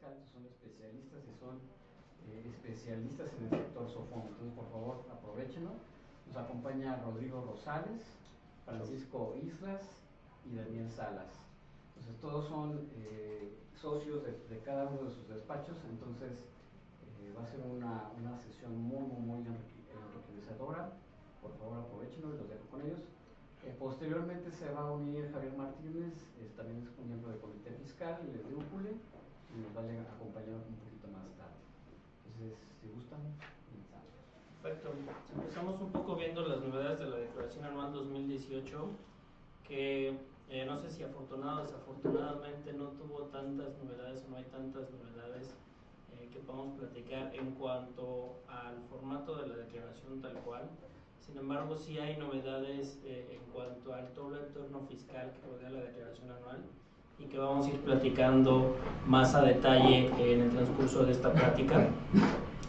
fiscal, que son especialistas y son especialistas en el sector SOFOM. Entonces, por favor, aprovechenlo. Nos acompaña Rodrigo Rosales, Francisco Islas y Daniel Salas. Entonces, todos son socios de cada uno de sus despachos. Entonces, va a ser una sesión muy enriquecedora. Por favor, aprovechenlo y los dejo con ellos. Posteriormente se va a unir Javier Martínez, también es un miembro del Comité Fiscal y de UPULE, y nos va a acompañar un poquito más tarde. Entonces, si gustan, comenzamos. Perfecto. Empezamos un poco viendo las novedades de la Declaración Anual 2018, que no sé si afortunado o desafortunadamente no tuvo tantas novedades o no hay tantas novedades que podamos platicar en cuanto al formato de la declaración tal cual. Sin embargo, sí hay novedades en cuanto al todo el entorno fiscal que rodea la declaración anual y que vamos a ir platicando más a detalle en el transcurso de esta plática.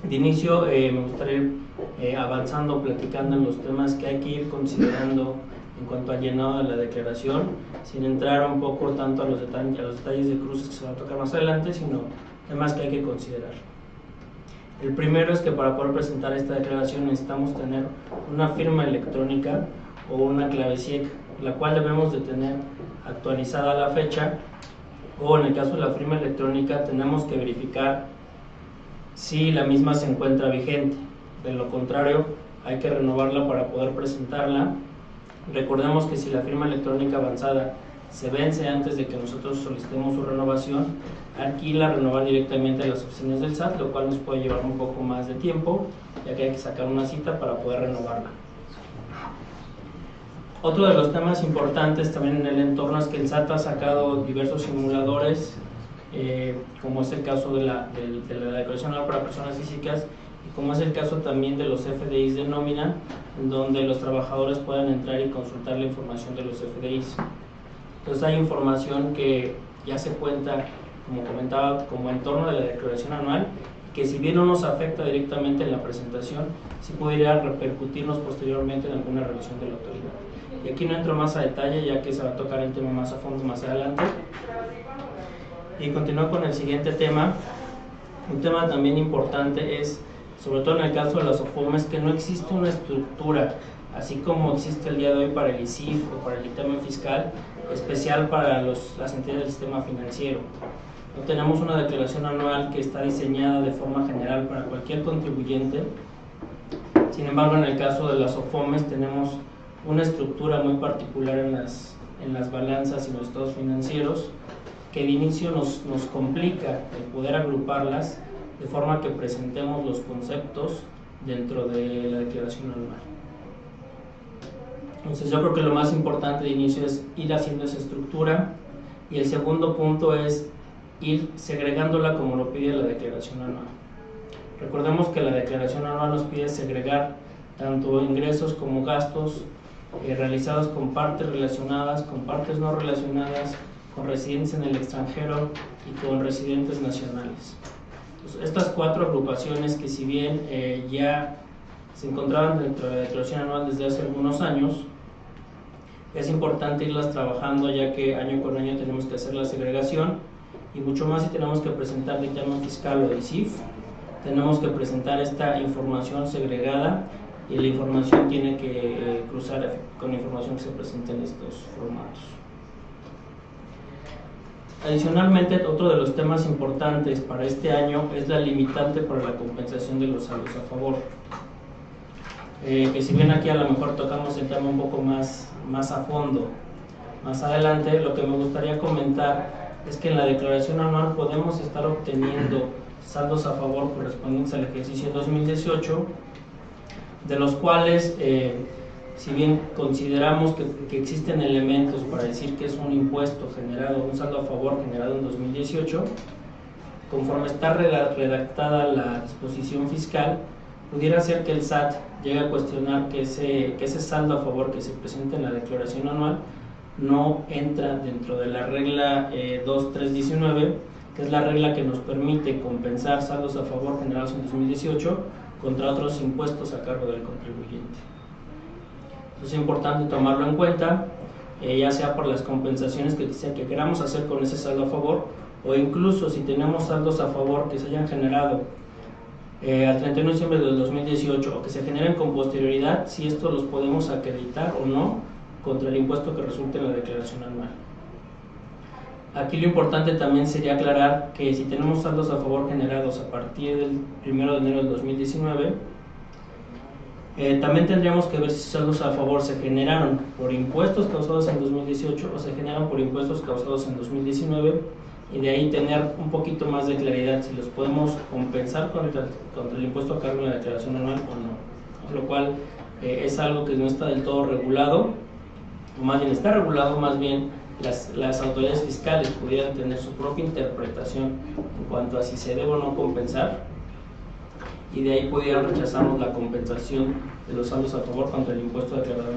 De inicio, me gustaría ir avanzando, platicando en los temas que hay que ir considerando en cuanto al llenado de la declaración, sin entrar un poco tanto a los detalles de cruces que se van a tocar más adelante, sino temas que hay que considerar. El primero es que para poder presentar esta declaración necesitamos tener una firma electrónica o una clave SIEC, la cual debemos de tener actualizada a la fecha, o en el caso de la firma electrónica tenemos que verificar si la misma se encuentra vigente. De lo contrario, hay que renovarla para poder presentarla. Recordemos que si la firma electrónica avanzada se vence antes de que nosotros solicitemos su renovación, aquí la renovar directamente a las oficinas del SAT, lo cual nos puede llevar un poco más de tiempo, ya que hay que sacar una cita para poder renovarla. Otro de los temas importantes también en el entorno es que el SAT ha sacado diversos simuladores, como es el caso de la declaración anual para personas físicas, y como es el caso también de los FDIs de nómina, en donde los trabajadores puedan entrar y consultar la información de los FDIs. Entonces hay información que ya se cuenta, como comentaba, como entorno de la declaración anual, que si bien no nos afecta directamente en la presentación, sí podría repercutirnos posteriormente en alguna revisión de la autoridad. Y aquí no entro más a detalle, ya que se va a tocar el tema más a fondo más adelante. Y continúo con el siguiente tema. Un tema también importante es, sobre todo en el caso de las OFOMES, que no existe una estructura, así como existe el día de hoy para el ICIF o para el dictamen fiscal, especial para las entidades del sistema financiero. No tenemos una declaración anual que está diseñada de forma general para cualquier contribuyente. Sin embargo, en el caso de las OFOMES tenemos una estructura muy particular en las balanzas y los estados financieros, que de inicio nos complica el poder agruparlas de forma que presentemos los conceptos dentro de la declaración anual. Entonces yo creo que lo más importante de inicio es ir haciendo esa estructura, y el segundo punto es ir segregándola como lo pide la declaración anual. Recordemos que la declaración anual nos pide segregar tanto ingresos como gastos realizados con partes relacionadas, con partes no relacionadas, con residentes en el extranjero y con residentes nacionales. Entonces, estas cuatro agrupaciones, que si bien ya se encontraban dentro de la declaración anual desde hace algunos años, es importante irlas trabajando, ya que año con año tenemos que hacer la segregación, y mucho más si tenemos que presentar dictamen fiscal o ICIF, tenemos que presentar esta información segregada, y la información tiene que cruzar con la información que se presenta en estos formatos. Adicionalmente, otro de los temas importantes para este año es la limitante para la compensación de los saldos a favor. Que si bien aquí a lo mejor tocamos el tema un poco más a fondo más adelante, lo que me gustaría comentar es que en la declaración anual podemos estar obteniendo saldos a favor correspondientes al ejercicio 2018, de los cuales, si bien consideramos que existen elementos para decir que es un impuesto generado, un saldo a favor generado en 2018, conforme está redactada la disposición fiscal, pudiera ser que el SAT llegue a cuestionar que ese saldo a favor que se presenta en la declaración anual no entra dentro de la regla 2319, que es la regla que nos permite compensar saldos a favor generados en 2018 contra otros impuestos a cargo del contribuyente. Entonces es importante tomarlo en cuenta, ya sea por las compensaciones que queramos hacer con ese saldo a favor, o incluso si tenemos saldos a favor que se hayan generado al 31 de diciembre del 2018 o que se generen con posterioridad, si estos los podemos acreditar o no contra el impuesto que resulte en la declaración anual. Aquí lo importante también sería aclarar que si tenemos saldos a favor generados a partir del 1 de enero del 2019, también tendríamos que ver si saldos a favor se generaron por impuestos causados en 2018 o se generan por impuestos causados en 2019, y de ahí tener un poquito más de claridad si los podemos compensar contra el impuesto a cargo en la declaración anual o no, lo cual es algo que no está del todo regulado, o más bien está regulado, más bien las autoridades fiscales pudieran tener su propia interpretación en cuanto a si se debe o no compensar, y de ahí pudieran rechazarnos la compensación de los saldos a favor contra el impuesto declarado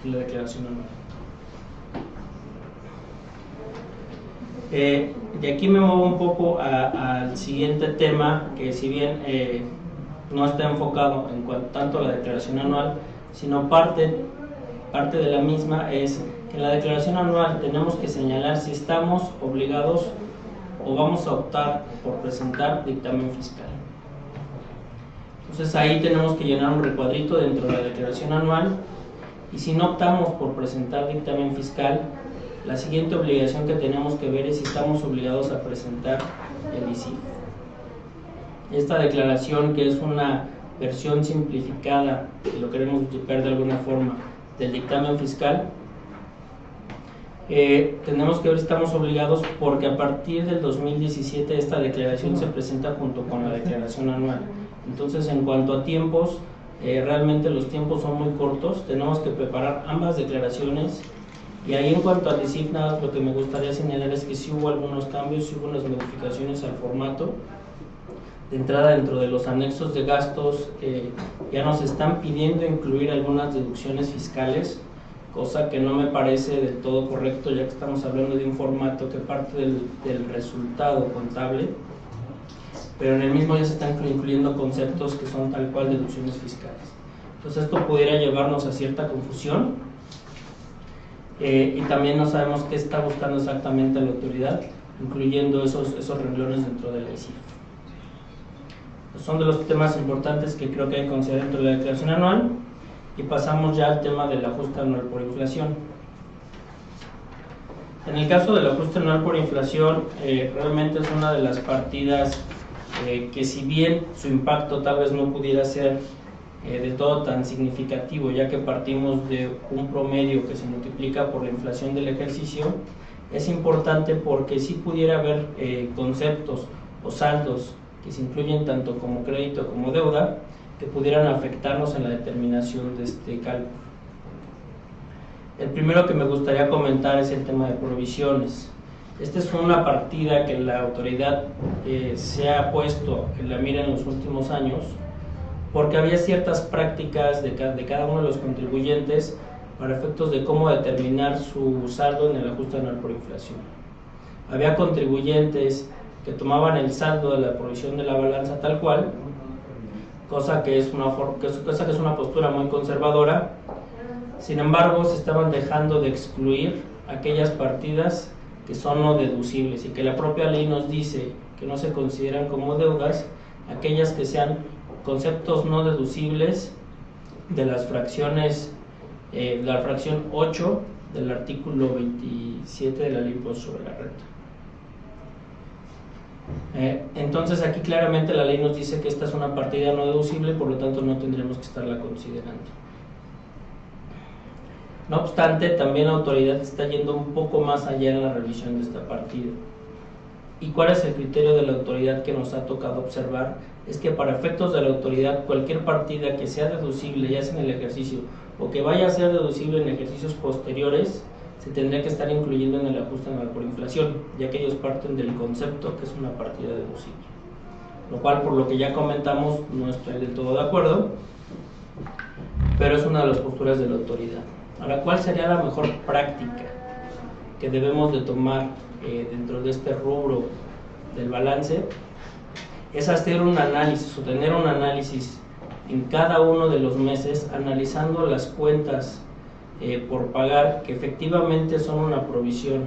en la declaración anual. De aquí me muevo un poco al siguiente tema, que si bien no está enfocado en cuanto tanto a la declaración anual, sino parte de la misma es que en la declaración anual tenemos que señalar si estamos obligados o vamos a optar por presentar dictamen fiscal. Entonces ahí tenemos que llenar un recuadrito dentro de la declaración anual, y si no optamos por presentar dictamen fiscal, la siguiente obligación que tenemos que ver es si estamos obligados a presentar el ICIF. Esta declaración, que es una versión simplificada, si lo queremos ver de alguna forma, del dictamen fiscal, tenemos que ver si estamos obligados, porque a partir del 2017 esta declaración se presenta junto con la declaración anual. Entonces, en cuanto a tiempos, realmente los tiempos son muy cortos, tenemos que preparar ambas declaraciones. Y ahí, en cuanto al ICIF, nada, lo que me gustaría señalar es que sí hubo algunos cambios, sí hubo unas modificaciones al formato. De entrada, dentro de los anexos de gastos, ya nos están pidiendo incluir algunas deducciones fiscales, cosa que no me parece del todo correcto, ya que estamos hablando de un formato que parte del resultado contable, pero en el mismo ya se están incluyendo conceptos que son tal cual deducciones fiscales. Entonces esto pudiera llevarnos a cierta confusión. Y también no sabemos qué está buscando exactamente la autoridad, incluyendo esos renglones dentro de la ICIF. Son de los temas importantes que creo que hay que considerar dentro de la declaración anual, y pasamos ya al tema del ajuste anual por inflación. En el caso del ajuste anual por inflación, realmente es una de las partidas que, si bien su impacto tal vez no pudiera ser de todo tan significativo, ya que partimos de un promedio que se multiplica por la inflación del ejercicio, es importante porque si pudiera haber conceptos o saldos que se incluyen tanto como crédito como deuda, que pudieran afectarnos en la determinación de este cálculo. El primero que me gustaría comentar es el tema de provisiones. Esta es una partida que la autoridad se ha puesto en la mira en los últimos años, porque había ciertas prácticas de cada uno de los contribuyentes para efectos de cómo determinar su saldo en el ajuste anual por inflación. Había contribuyentes que tomaban el saldo de la provisión de la balanza tal cual, cosa que es una postura muy conservadora. Sin embargo, se estaban dejando de excluir aquellas partidas que son no deducibles, y que la propia ley nos dice que no se consideran como deudas aquellas que sean conceptos no deducibles de las fracciones, la fracción 8 del artículo 27 de la Ley de Impuestos sobre la Renta. Entonces aquí claramente la ley nos dice que esta es una partida no deducible, por lo tanto no tendremos que estarla considerando. No obstante, también la autoridad está yendo un poco más allá en la revisión de esta partida. ¿Y cuál es el criterio de la autoridad que nos ha tocado observar? Es que para efectos de la autoridad, cualquier partida que sea deducible, ya sea en el ejercicio o que vaya a ser deducible en ejercicios posteriores, se tendría que estar incluyendo en el ajuste anual por inflación, ya que ellos parten del concepto que es una partida deducible. Lo cual, por lo que ya comentamos, no estoy del todo de acuerdo, pero es una de las posturas de la autoridad. Ahora, ¿cuál sería la mejor práctica que debemos de tomar dentro de este rubro del balance? Es hacer un análisis o tener un análisis en cada uno de los meses, analizando las cuentas por pagar que efectivamente son una provisión,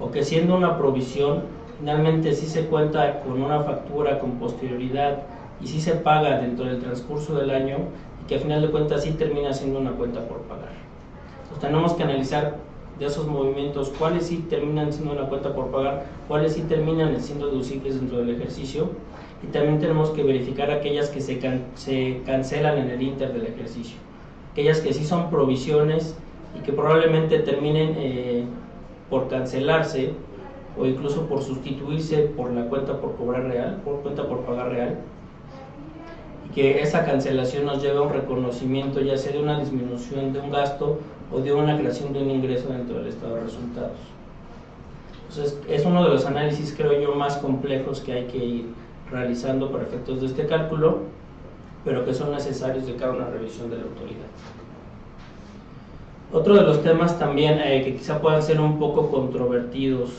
o que siendo una provisión finalmente sí se cuenta con una factura con posterioridad y sí se paga dentro del transcurso del año, y que a final de cuentas sí termina siendo una cuenta por pagar. Entonces tenemos que analizar de esos movimientos cuáles sí terminan siendo una cuenta por pagar, cuáles sí terminan siendo deducibles dentro del ejercicio, y también tenemos que verificar aquellas que se cancelan en el inter del ejercicio, aquellas que sí son provisiones y que probablemente terminen por cancelarse o incluso por sustituirse por la cuenta por cobrar real, por cuenta por pagar real, y que esa cancelación nos lleve a un reconocimiento ya sea de una disminución de un gasto o de una creación de un ingreso dentro del estado de resultados. Entonces es uno de los análisis, creo yo, más complejos que hay que ir realizando para efectos de este cálculo, pero que son necesarios de cara a una revisión de la autoridad. Otro de los temas también que quizá puedan ser un poco controvertidos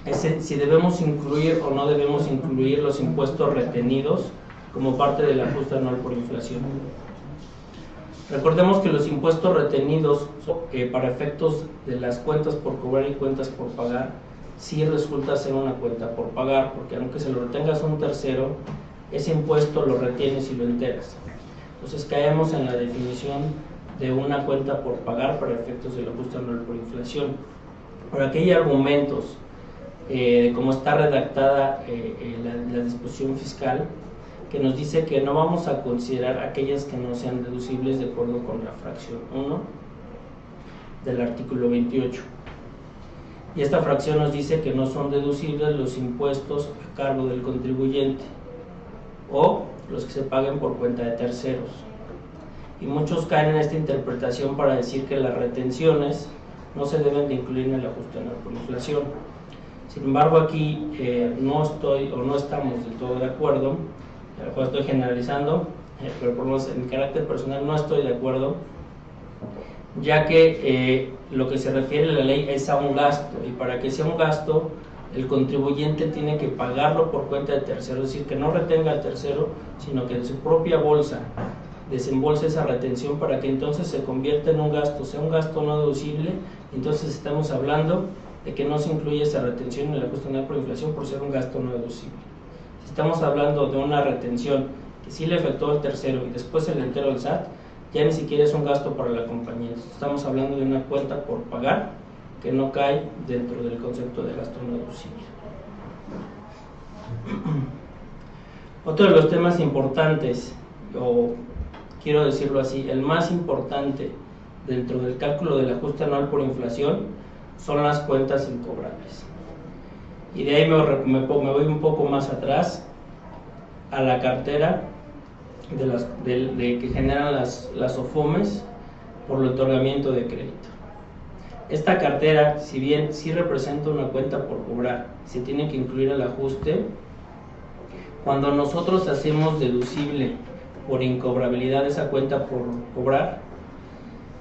es si debemos incluir o no debemos incluir los impuestos retenidos como parte del ajuste anual por inflación. Recordemos que los impuestos retenidos para efectos de las cuentas por cobrar y cuentas por pagar sí resulta ser una cuenta por pagar, porque aunque se lo retengas a un tercero, ese impuesto lo retienes y lo enteras. Entonces caemos en la definición de una cuenta por pagar para efectos del ajuste anual por inflación. Por aquí hay argumentos de cómo está redactada la disposición fiscal, que nos dice que no vamos a considerar aquellas que no sean deducibles de acuerdo con la fracción 1 del artículo 28. Y esta fracción nos dice que no son deducibles los impuestos a cargo del contribuyente o los que se paguen por cuenta de terceros. Y muchos caen en esta interpretación para decir que las retenciones no se deben de incluir en el ajuste anual por inflación. Sin embargo, aquí no estamos del todo de acuerdo. A lo mejor estoy generalizando, pero por lo menos en mi carácter personal no estoy de acuerdo, ya que lo que se refiere a la ley es a un gasto, y para que sea un gasto el contribuyente tiene que pagarlo por cuenta de tercero, es decir, que no retenga al tercero, sino que de su propia bolsa desembolse esa retención para que entonces se convierta en un gasto, sea un gasto no deducible. Entonces estamos hablando de que no se incluye esa retención en el ajuste anual por inflación por ser un gasto no deducible. Si estamos hablando de una retención que sí le efectuó al tercero y después se le enteró al SAT, ya ni siquiera es un gasto para la compañía. Estamos hablando de una cuenta por pagar que no cae dentro del concepto de gasto no deducible. Otro de los temas importantes, o quiero decirlo así, el más importante dentro del cálculo del ajuste anual por inflación son las cuentas incobrables. Y de ahí me voy un poco más atrás a la cartera de que generan las OFOMES por el otorgamiento de crédito. Esta cartera, si bien sí representa una cuenta por cobrar, se tiene que incluir el ajuste. Cuando nosotros hacemos deducible por incobrabilidad esa cuenta por cobrar,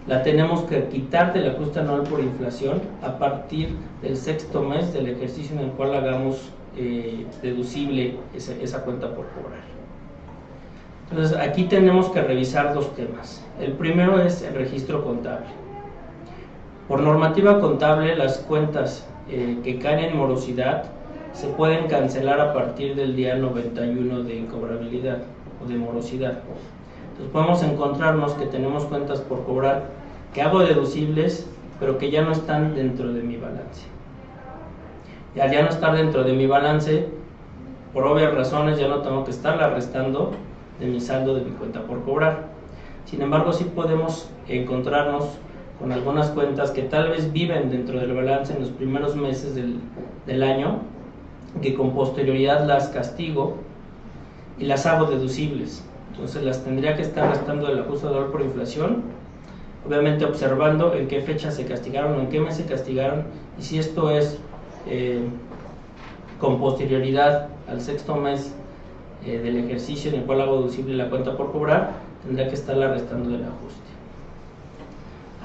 la tenemos que quitar del ajuste anual por inflación a partir del sexto mes del ejercicio en el cual hagamos deducible esa cuenta por cobrar. Entonces aquí tenemos que revisar dos temas. El primero es el registro contable. Por normativa contable, las cuentas que caen en morosidad se pueden cancelar a partir del día 91 de incobrabilidad o de morosidad. Entonces podemos encontrarnos que tenemos cuentas por cobrar que hago deducibles, pero que ya no están dentro de mi balance. Y al ya no estar dentro de mi balance, por obvias razones ya no tengo que estarla restando de mi saldo de mi cuenta por cobrar. Sin embargo, sí podemos encontrarnos con algunas cuentas que tal vez viven dentro del balance en los primeros meses del año, que con posterioridad las castigo y las hago deducibles. Entonces las tendría que estar restando del ajuste anual por inflación, obviamente observando en qué fecha se castigaron o en qué mes se castigaron, y si esto es con posterioridad al sexto mes del ejercicio en el cual hago deducible la cuenta por cobrar, tendría que estarla restando del ajuste.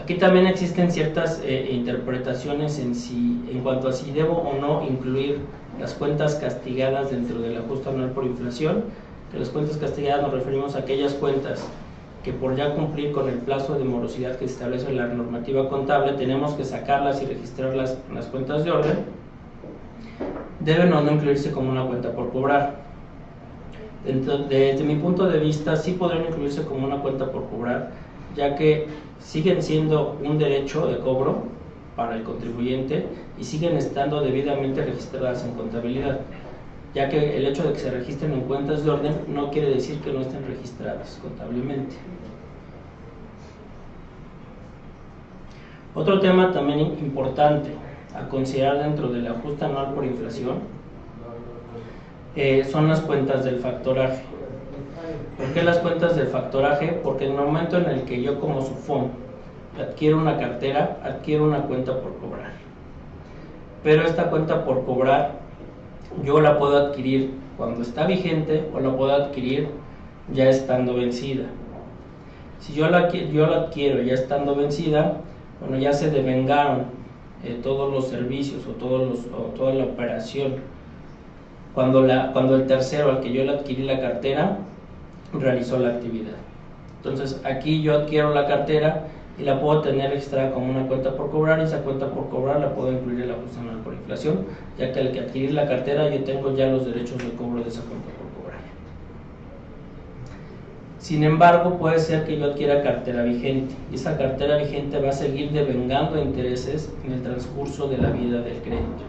Aquí también existen ciertas interpretaciones en cuanto a si debo o no incluir las cuentas castigadas dentro del ajuste anual por inflación. Que las cuentas castigadas nos referimos a aquellas cuentas que por ya cumplir con el plazo de morosidad que se establece en la normativa contable tenemos que sacarlas y registrarlas en las cuentas de orden, deben o no incluirse como una cuenta por cobrar. Desde mi punto de vista, sí podrían incluirse como una cuenta por cobrar, ya que siguen siendo un derecho de cobro para el contribuyente y siguen estando debidamente registradas en contabilidad, ya que el hecho de que se registren en cuentas de orden no quiere decir que no estén registradas contablemente. Otro tema también importante a considerar dentro del ajuste anual por inflación son las cuentas del factoraje. ¿Por qué las cuentas del factoraje? Porque en el momento en el que yo como SUFOM adquiero una cartera, adquiero una cuenta por cobrar. Pero esta cuenta por cobrar yo la puedo adquirir cuando está vigente o la puedo adquirir ya estando vencida. Si yo la adquiero ya estando vencida, bueno, ya se devengaron todos los servicios o toda la operación cuando el tercero al que yo le adquirí la cartera realizó la actividad. Entonces aquí yo adquiero la cartera y la puedo tener registrada como una cuenta por cobrar, y esa cuenta por cobrar la puedo incluir en la ajuste anual por inflación, ya que al que adquirir la cartera yo tengo ya los derechos de cobro de esa cuenta por cobrar. Sin embargo, puede ser que yo adquiera cartera vigente, y esa cartera vigente va a seguir devengando intereses en el transcurso de la vida del crédito.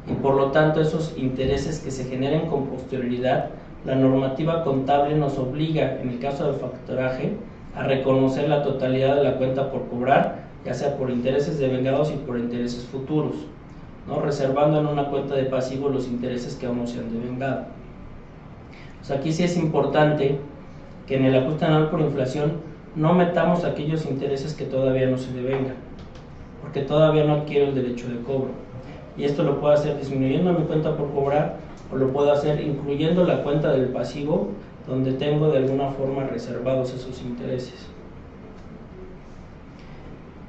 Y por lo tanto, esos intereses que se generen con posterioridad, la normativa contable nos obliga, en el caso del factoraje, a reconocer la totalidad de la cuenta por cobrar, ya sea por intereses devengados y por intereses futuros, ¿no? Reservando en una cuenta de pasivo los intereses que aún no se han devengado. Pues aquí sí es importante que en el ajuste anual por inflación no metamos aquellos intereses que todavía no se devengan, porque todavía no adquiero el derecho de cobro. Y esto lo puedo hacer disminuyendo mi cuenta por cobrar, o lo puedo hacer incluyendo la cuenta del pasivo, donde tengo de alguna forma reservados esos intereses.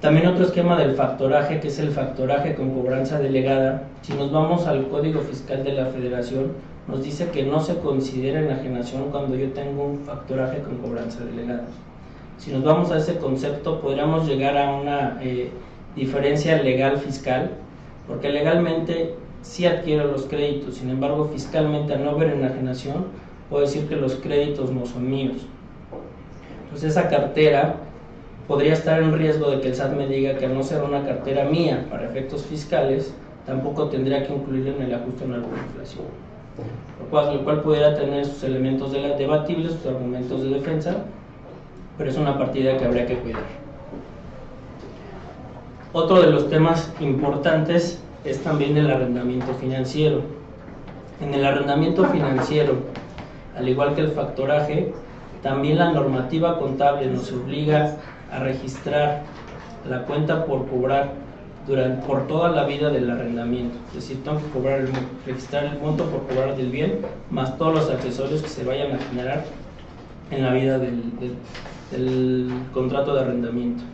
También otro esquema del factoraje, que es el factoraje con cobranza delegada. Si nos vamos al Código Fiscal de la Federación, nos dice que no se considera enajenación cuando yo tengo un factoraje con cobranza delegada. Si nos vamos a ese concepto, podríamos llegar a una diferencia legal fiscal, porque legalmente sí adquiero los créditos, sin embargo fiscalmente, al no haber enajenación, puedo decir que los créditos no son míos. Entonces esa cartera podría estar en riesgo de que el SAT me diga que al no ser una cartera mía para efectos fiscales, tampoco tendría que incluirla en el ajuste anual por inflación, lo cual pudiera tener sus elementos debatibles, sus argumentos de defensa, pero es una partida que habría que cuidar. Otro de los temas importantes es también el arrendamiento financiero. En el arrendamiento financiero, al igual que el factoraje, también la normativa contable nos obliga a registrar la cuenta por cobrar por toda la vida del arrendamiento. Es decir, tengo que registrar el monto por cobrar del bien, más todos los accesorios que se vayan a generar en la vida del contrato de arrendamiento.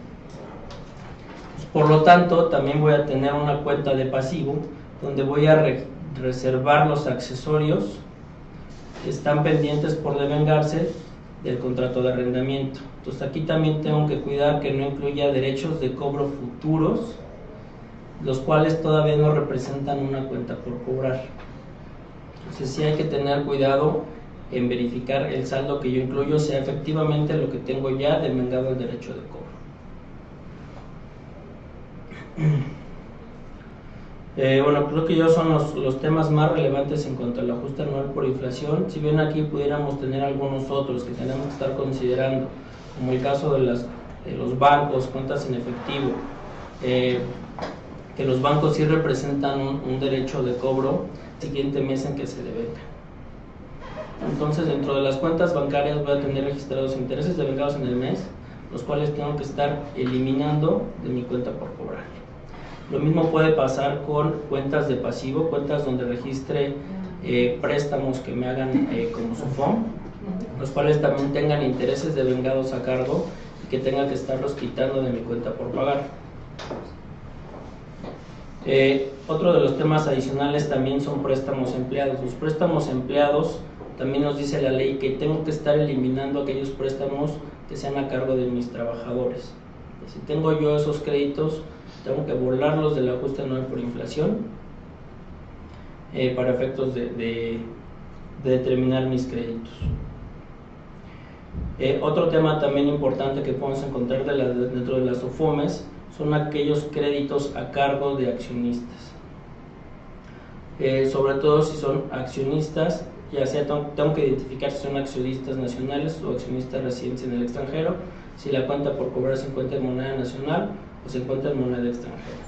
Por lo tanto, también voy a tener una cuenta de pasivo donde voy a reservar los accesorios que están pendientes por devengarse del contrato de arrendamiento. Entonces aquí también tengo que cuidar que no incluya derechos de cobro futuros, los cuales todavía no representan una cuenta por cobrar. Entonces sí hay que tener cuidado en verificar el saldo que yo incluyo sea efectivamente lo que tengo ya devengado el derecho de cobro. Bueno, creo que son los temas más relevantes en cuanto al ajuste anual por inflación. Si bien aquí pudiéramos tener algunos otros que tenemos que estar considerando, como el caso de los bancos, cuentas en efectivo, que los bancos sí representan un derecho de cobro el siguiente mes en que se devenga. Entonces, dentro de las cuentas bancarias voy a tener registrados intereses devengados en el mes, los cuales tengo que estar eliminando de mi cuenta por cobrar. Lo mismo puede pasar con cuentas de pasivo, cuentas donde registre préstamos que me hagan como SUFOM, los cuales también tengan intereses devengados a cargo y que tenga que estarlos quitando de mi cuenta por pagar. Otro de los temas adicionales también son préstamos empleados. Los préstamos empleados, también nos dice la ley que tengo que estar eliminando aquellos préstamos que sean a cargo de mis trabajadores. Si tengo yo esos créditos, tengo que burlarlos del ajuste anual por inflación. para efectos de determinar mis créditos. Otro tema también importante que podemos encontrar dentro de las SOFOMES son aquellos créditos a cargo de accionistas. Sobre todo si son accionistas, ya sea tengo que identificar si son accionistas nacionales o accionistas residentes en el extranjero, si la cuenta por cobrar se encuentra en moneda nacional o se encuentra en moneda extranjera.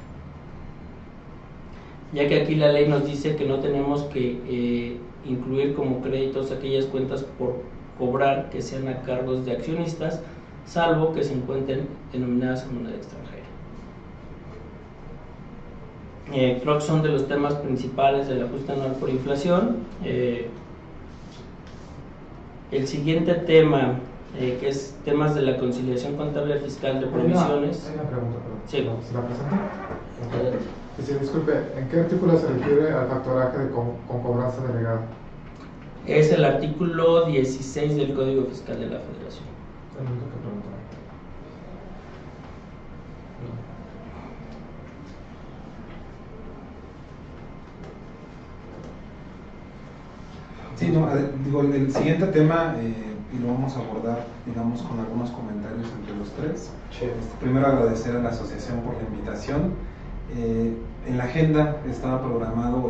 Ya que aquí la ley nos dice que no tenemos que incluir como créditos aquellas cuentas por cobrar que sean a cargos de accionistas, salvo que se encuentren denominadas en moneda extranjera. Creo que son de los temas principales del ajuste anual por inflación. El siguiente tema, que es temas de la conciliación contable fiscal de provisiones. Hay una pregunta, perdón. Sí. ¿Se la presento? Sí, disculpe, ¿en qué artículo se refiere al factoraje con cobranza delegada? Es el artículo 16 del Código Fiscal de la Federación. Tengo que preguntar. Sí, no, digo, el siguiente tema, y lo vamos a abordar, digamos, con algunos comentarios entre los tres. Sí. Primero agradecer a la asociación por la invitación. En la agenda está programado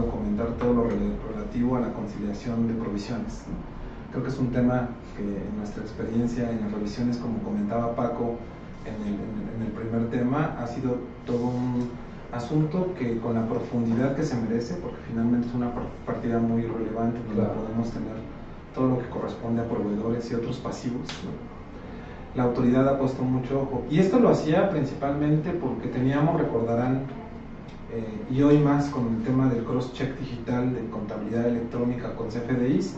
comentar todo lo relativo a la conciliación de provisiones, ¿no? Creo que es un tema que en nuestra experiencia en las revisiones, como comentaba Paco en el primer tema, ha sido todo un asunto que con la profundidad que se merece, porque finalmente es una partida muy relevante donde podemos tener todo lo que corresponde a proveedores y otros pasivos, ¿no? La autoridad ha puesto mucho ojo, y esto lo hacía principalmente porque teníamos, recordarán, y hoy más con el tema del cross-check digital de contabilidad electrónica con CFDIs,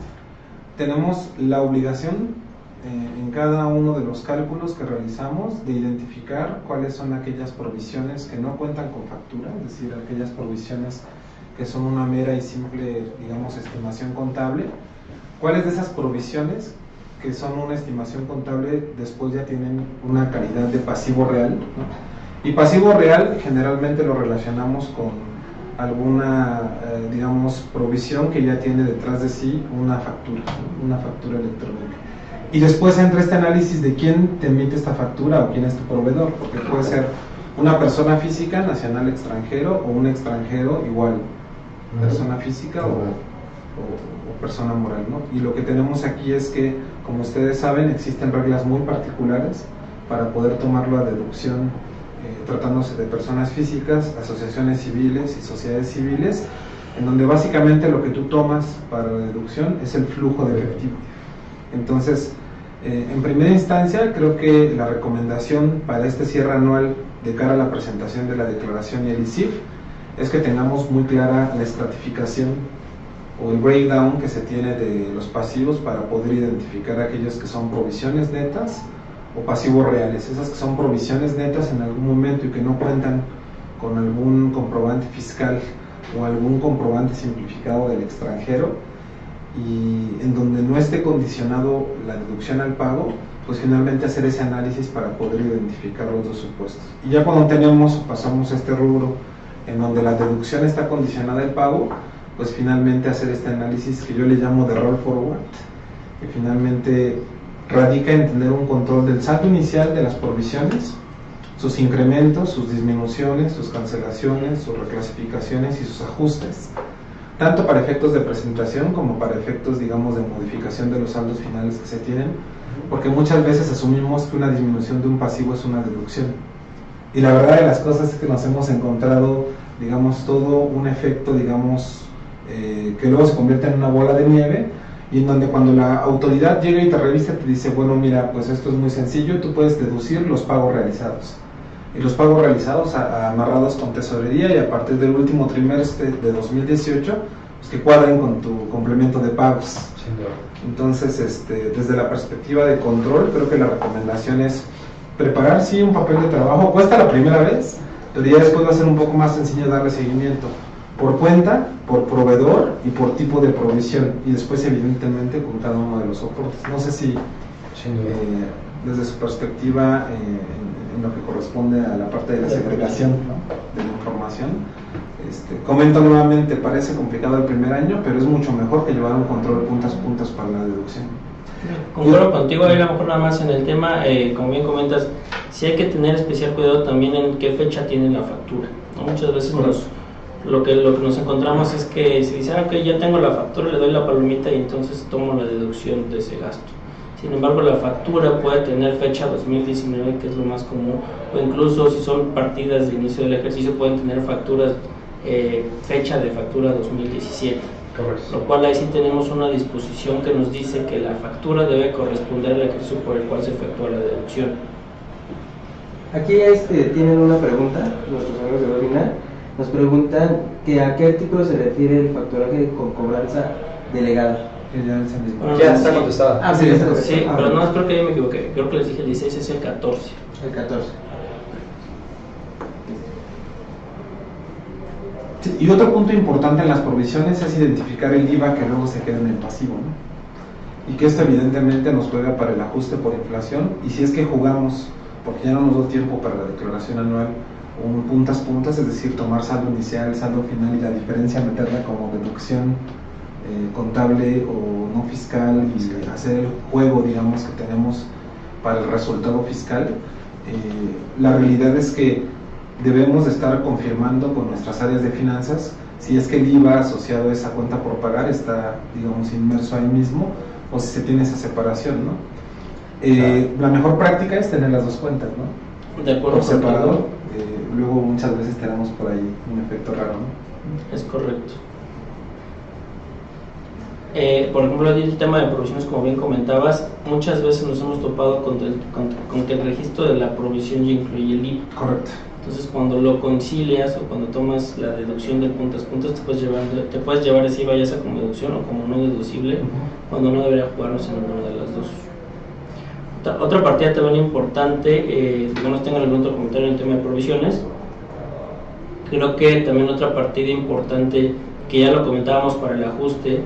tenemos la obligación en cada uno de los cálculos que realizamos de identificar cuáles son aquellas provisiones que no cuentan con factura, es decir, aquellas provisiones que son una mera y simple, digamos, estimación contable. ¿Cuáles de esas provisiones que son una estimación contable después ya tienen una calidad de pasivo real, ¿no? Y pasivo real generalmente lo relacionamos con alguna, digamos, provisión que ya tiene detrás de sí una factura electrónica. Y después entra este análisis de quién te emite esta factura o quién es tu proveedor, porque puede ser una persona física, nacional, extranjero, o un extranjero igual, persona física o persona moral, ¿no? Y lo que tenemos aquí es que, como ustedes saben, existen reglas muy particulares para poder tomarlo a deducción, tratándose de personas físicas, asociaciones civiles y sociedades civiles, en donde básicamente lo que tú tomas para la deducción es el flujo de efectivo. Entonces, en primera instancia, creo que la recomendación para este cierre anual de cara a la presentación de la declaración y el ICIF es que tengamos muy clara la estratificación o el breakdown que se tiene de los pasivos para poder identificar aquellos que son provisiones netas o pasivos reales. Esas que son provisiones netas en algún momento y que no cuentan con algún comprobante fiscal o algún comprobante simplificado del extranjero, y en donde no esté condicionado la deducción al pago, pues finalmente hacer ese análisis para poder identificar los dos supuestos. Y ya cuando pasamos a este rubro en donde la deducción está condicionada al pago, pues finalmente hacer este análisis que yo le llamo de roll forward, que finalmente radica en tener un control del saldo inicial de las provisiones, sus incrementos, sus disminuciones, sus cancelaciones, sus reclasificaciones y sus ajustes, tanto para efectos de presentación como para efectos, digamos, de modificación de los saldos finales que se tienen, porque muchas veces asumimos que una disminución de un pasivo es una deducción, y la verdad de las cosas es que nos hemos encontrado, digamos, todo un efecto, digamos, que luego se convierte en una bola de nieve, y en donde cuando la autoridad llega y te revisa te dice, bueno, mira, pues esto es muy sencillo, tú puedes deducir los pagos realizados, y los pagos realizados amarrados con tesorería y a partir del último trimestre de 2018, pues que cuadren con tu complemento de pagos. Entonces, desde la perspectiva de control, creo que la recomendación es preparar, sí, un papel de trabajo. Cuesta la primera vez, pero ya después va a ser un poco más sencillo darle seguimiento por cuenta, por proveedor y por tipo de provisión, y después evidentemente con cada uno de los soportes. No sé si desde su perspectiva, en lo que corresponde a la parte de la segregación, ¿no?, de la información, Comento nuevamente, parece complicado el primer año, pero es mucho mejor que llevar un control puntas para la deducción. Concuerdo contigo, ahí a lo mejor nada más en el tema, como bien comentas, sí hay que tener especial cuidado también en qué fecha tiene la factura, ¿no? Muchas veces lo que nos encontramos es que se dice, ok, ya tengo la factura, le doy la palomita y entonces tomo la deducción de ese gasto. Sin embargo, la factura puede tener fecha 2019, que es lo más común, o incluso si son partidas de inicio del ejercicio, pueden tener facturas, fecha de factura 2017. Correcto. Lo cual ahí sí tenemos una disposición que nos dice que la factura debe corresponder al ejercicio por el cual se efectúa la deducción. Aquí tienen una pregunta, nuestros amigos de webinar, nos preguntan que a qué artículo se refiere el facturaje con cobranza delegada. Bueno, Ya está contestada. Ah, sí, ya está Sí, contestada. pero no, creo que yo me equivoqué, creo que les dije el 16, es el 14. El 14. Sí, y otro punto importante en las provisiones es identificar el IVA que luego se queda en el pasivo, ¿no? Y que esto evidentemente nos juega para el ajuste por inflación, y si es que jugamos, porque ya no nos dio tiempo para la declaración anual, un puntas, es decir, tomar saldo inicial, saldo final y la diferencia meterla como deducción contable o no fiscal y hacer el juego, digamos, que tenemos para el resultado fiscal, la realidad es que debemos de estar confirmando con nuestras áreas de finanzas si es que el IVA asociado a esa cuenta por pagar está, digamos, inmerso ahí mismo, o si se tiene esa separación, ¿no? La mejor práctica es tener las dos cuentas, ¿no? De acuerdo Por separado. contigo. Luego muchas veces tenemos por ahí un efecto raro, ¿no? Es correcto. Por ejemplo, el tema de provisiones, como bien comentabas, muchas veces nos hemos topado con que el registro de la provisión ya incluye el IVA. Correcto. Entonces, cuando lo concilias o cuando tomas la deducción del puntas, te puedes llevar ese IVA ya sea como deducción o como no deducible, cuando no debería jugarnos en alguna de las dos. Otra partida también importante, digamos, tengan algún otro comentario en el tema de provisiones. Creo que también otra partida importante, que ya lo comentábamos para el ajuste,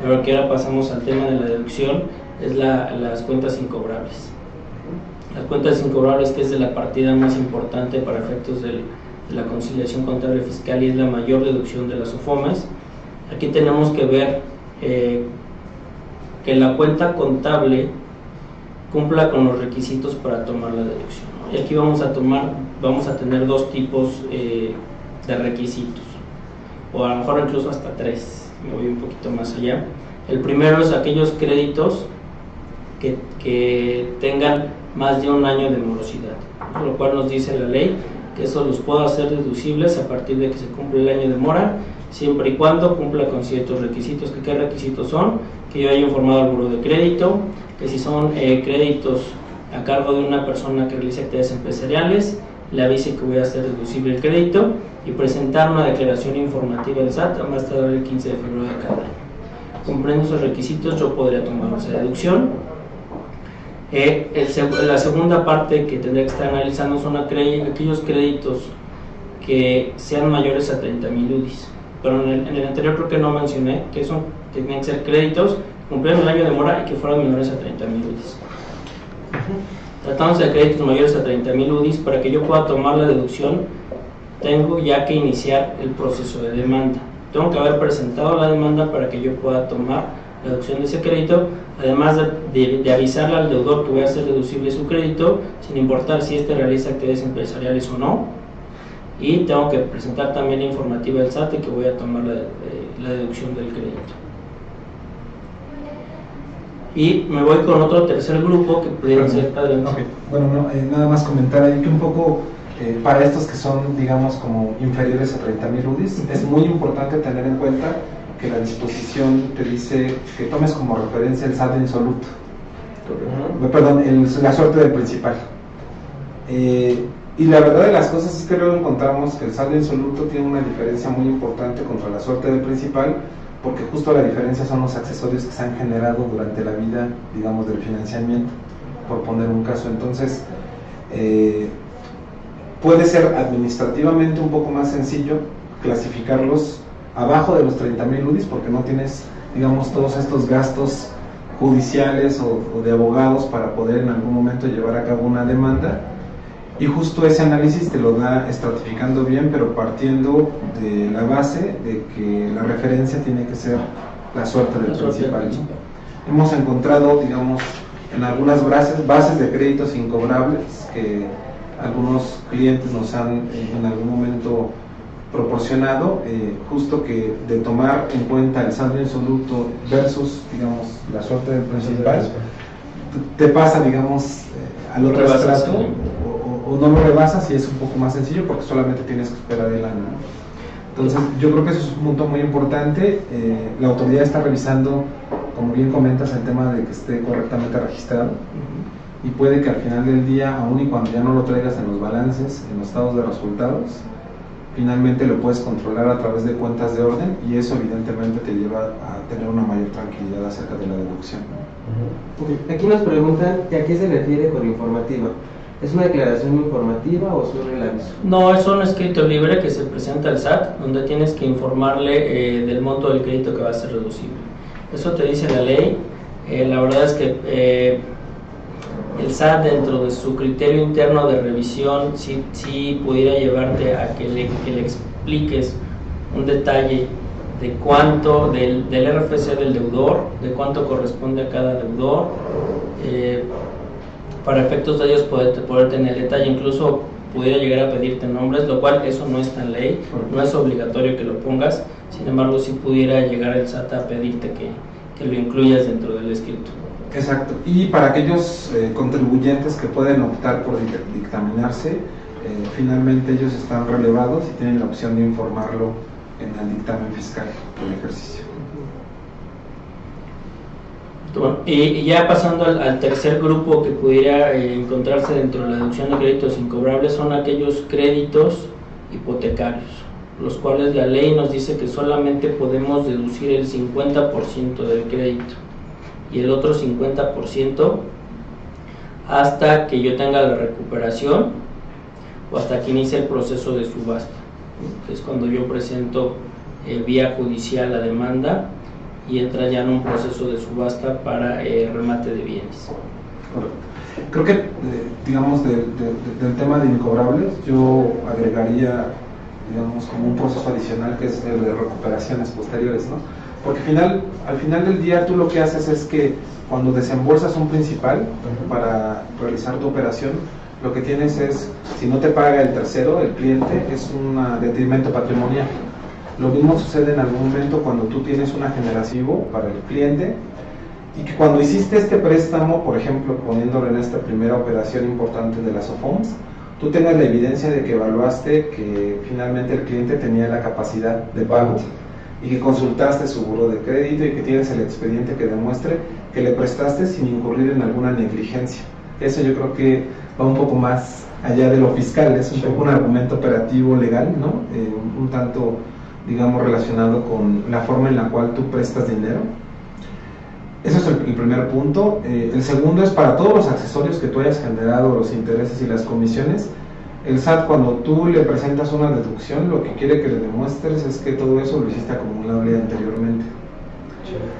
pero que ahora pasamos al tema de la deducción, es las cuentas incobrables. Las cuentas incobrables, que es de la partida más importante para efectos de la conciliación contable fiscal y es la mayor deducción de las SOFOMES. Aquí tenemos que ver que la cuenta contable cumpla con los requisitos para tomar la deducción, ¿no? Y aquí vamos a tener dos tipos de requisitos, o a lo mejor incluso hasta tres, me voy un poquito más allá. El primero es aquellos créditos que tengan más de un año de morosidad, lo cual nos dice la ley que eso los puedo hacer deducibles a partir de que se cumple el año de mora, siempre y cuando cumpla con ciertos requisitos. ¿Qué requisitos son? Que yo haya informado al buró de crédito, que si son créditos a cargo de una persona que realice actividades empresariales, le avise que voy a hacer deducible el crédito y presentar una declaración informativa del SAT a más tardar el 15 de febrero de cada año. Cumpliendo esos requisitos, yo podría tomar esa deducción. La segunda parte que tendría que estar analizando son aquellos créditos que sean mayores a 30,000 UDIs. Pero en el anterior creo que no mencioné que tenían que ser créditos que cumplieran el año de mora y que fueran menores a 30,000 UDIs. Tratándose de créditos mayores a 30,000 UDIs, para que yo pueda tomar la deducción, tengo ya que iniciar el proceso de demanda. Tengo que haber presentado la demanda para que yo pueda tomar la deducción de ese crédito, además de avisarle al deudor que voy a hacer deducible su crédito, sin importar si realiza actividades empresariales o no, y tengo que presentar también la informativa del SAT de que voy a tomar la deducción del crédito. Y me voy con otro tercer grupo que pudiera ser adelante. Okay. Bueno, nada más comentar ahí que un poco para estos que son, digamos, como inferiores a 30,000 UDIs, es muy importante tener en cuenta que la disposición te dice que tomes como referencia el saldo insoluto, perdón, la suerte del principal. Y la verdad de las cosas es que luego encontramos que el saldo insoluto tiene una diferencia muy importante contra la suerte del principal, porque justo la diferencia son los accesorios que se han generado durante la vida, digamos, del financiamiento, por poner un caso. Entonces, puede ser administrativamente un poco más sencillo clasificarlos abajo de los 30,000 UDIs, porque no tienes, digamos, todos estos gastos judiciales o de abogados para poder en algún momento llevar a cabo una demanda. y justo ese análisis te lo da estratificando bien, pero partiendo de la base de que la referencia tiene que ser la suerte del principal, ¿no? Hemos encontrado, digamos, en algunas bases de créditos incobrables que algunos clientes nos han en algún momento proporcionado, justo que de tomar en cuenta el saldo insoluto versus, digamos, la suerte del principal, te pasa, digamos, al otro estrato, o no lo rebasas y es un poco más sencillo porque solamente tienes que esperar el año, ¿no? Entonces, yo creo que eso es un punto muy importante. La autoridad está revisando, como bien comentas, el tema de que esté correctamente registrado, y puede que al final del día, aun y cuando ya no lo traigas en los balances, en los estados de resultados, finalmente lo puedes controlar a través de cuentas de orden, y eso evidentemente te lleva a tener una mayor tranquilidad acerca de la deducción. Aquí nos preguntan que a qué se refiere con informativa. ¿Es una declaración informativa o solo el aviso? No, es un escrito libre que se presenta al SAT, donde tienes que informarle del monto del crédito que va a ser reducible. Eso te dice la ley. La verdad es que el SAT, dentro de su criterio interno de revisión, sí pudiera llevarte a que le expliques un detalle de cuánto, del RFC del deudor, de cuánto corresponde a cada deudor, para efectos de ellos poder tener detalle. Incluso pudiera llegar a pedirte nombres, lo cual eso no está en ley, no es obligatorio que lo pongas. Sin embargo, sí pudiera llegar el SAT a pedirte que lo incluyas dentro del escrito. Exacto, y para aquellos contribuyentes que pueden optar por dictaminarse, finalmente ellos están relevados y tienen la opción de informarlo en el dictamen fiscal del ejercicio. Bueno, y ya pasando al tercer grupo que pudiera encontrarse dentro de la deducción de créditos incobrables, son aquellos créditos hipotecarios, los cuales la ley nos dice que solamente podemos deducir el 50% del crédito y el otro 50% hasta que yo tenga la recuperación o hasta que inicie el proceso de subasta, que es cuando yo presento vía judicial la demanda y entra ya en un proceso de subasta para remate de bienes. Correcto. Creo que, digamos, del tema de incobrables, yo agregaría, digamos, como un proceso adicional que es el de recuperaciones posteriores, ¿no? Porque al final del día tú lo que haces es que cuando desembolsas un principal para realizar tu operación, lo que tienes es, si no te paga el tercero, el cliente, es un detrimento patrimonial. Lo mismo sucede en algún momento cuando tú tienes un generativo para el cliente, y que cuando hiciste este préstamo, por ejemplo, poniéndolo en esta primera operación importante de las SOFOMS, tú tengas la evidencia de que evaluaste que finalmente el cliente tenía la capacidad de pago, y que consultaste su buró de crédito y que tienes el expediente que demuestre que le prestaste sin incurrir en alguna negligencia. Eso yo creo que va un poco más allá de lo fiscal, es un poco un argumento operativo legal, ¿no? Un tanto, digamos, relacionado con la forma en la cual tú prestas dinero. Ese es el primer punto. El segundo es para todos los accesorios que tú hayas generado, los intereses y las comisiones. El SAT, cuando tú le presentas una deducción, lo que quiere que le demuestres es que todo eso lo hiciste acumulable anteriormente.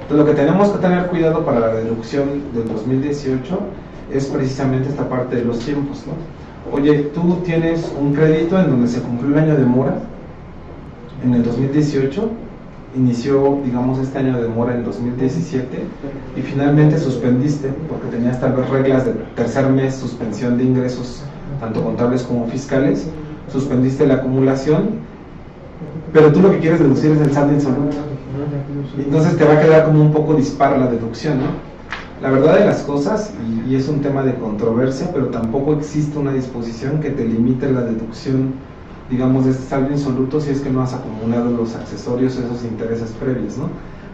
Entonces, lo que tenemos que tener cuidado para la deducción del 2018 es precisamente esta parte de los tiempos, ¿no? Oye, tú tienes un crédito en donde se cumplió el año de mora en el 2018, inició, digamos, este año de mora en 2017 y finalmente suspendiste porque tenías tal vez reglas de tercer mes, suspensión de ingresos tanto contables como fiscales, suspendiste la acumulación, pero tú lo que quieres deducir es el saldo insoluto. Entonces te va a quedar como un poco dispar la deducción, ¿no? La verdad de las cosas, y es un tema de controversia, pero tampoco existe una disposición que te limite la deducción, digamos, de este saldo insoluto si es que no has acumulado los accesorios, esos intereses previos, ¿no?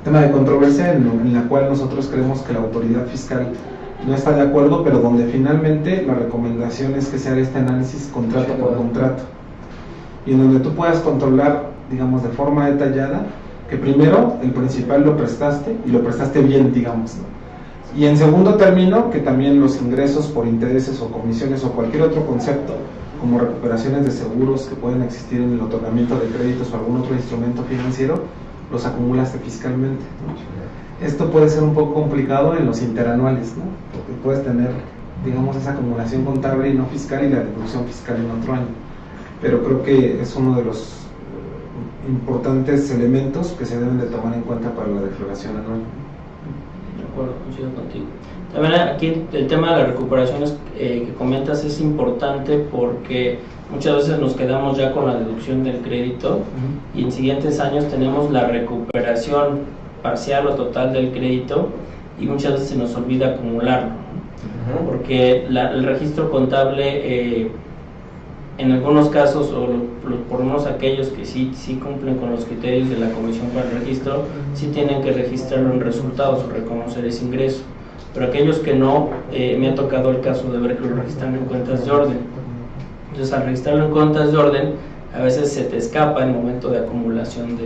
Tema de controversia en la cual nosotros creemos que la autoridad fiscal no está de acuerdo, pero donde finalmente la recomendación es que se haga este análisis contrato por contrato, y en donde tú puedas controlar, digamos, de forma detallada que primero el principal lo prestaste y lo prestaste bien, digamos, ¿no? Y en segundo término, que también los ingresos por intereses o comisiones o cualquier otro concepto, como recuperaciones de seguros que pueden existir en el otorgamiento de créditos o algún otro instrumento financiero, los acumulaste fiscalmente, ¿no? Esto puede ser un poco complicado en los interanuales, ¿no? Porque puedes tener digamos, esa acumulación contable y no fiscal y la deducción fiscal en otro año. Pero creo que es uno de los importantes elementos que se deben de tomar en cuenta para la declaración anual. De acuerdo, coincido contigo. También aquí el tema de las recuperaciones que comentas es importante porque muchas veces nos quedamos ya con la deducción del crédito y en siguientes años tenemos la recuperación parcial o total del crédito y muchas veces se nos olvida acumularlo, porque el registro contable en algunos casos, o por lo menos aquellos que sí cumplen con los criterios de la Comisión para el Registro, sí tienen que registrarlo en resultados o reconocer ese ingreso. Pero aquellos que no, me ha tocado el caso de ver que lo registran en cuentas de orden. Entonces, al registrarlo en cuentas de orden, a veces se te escapa el momento de acumulación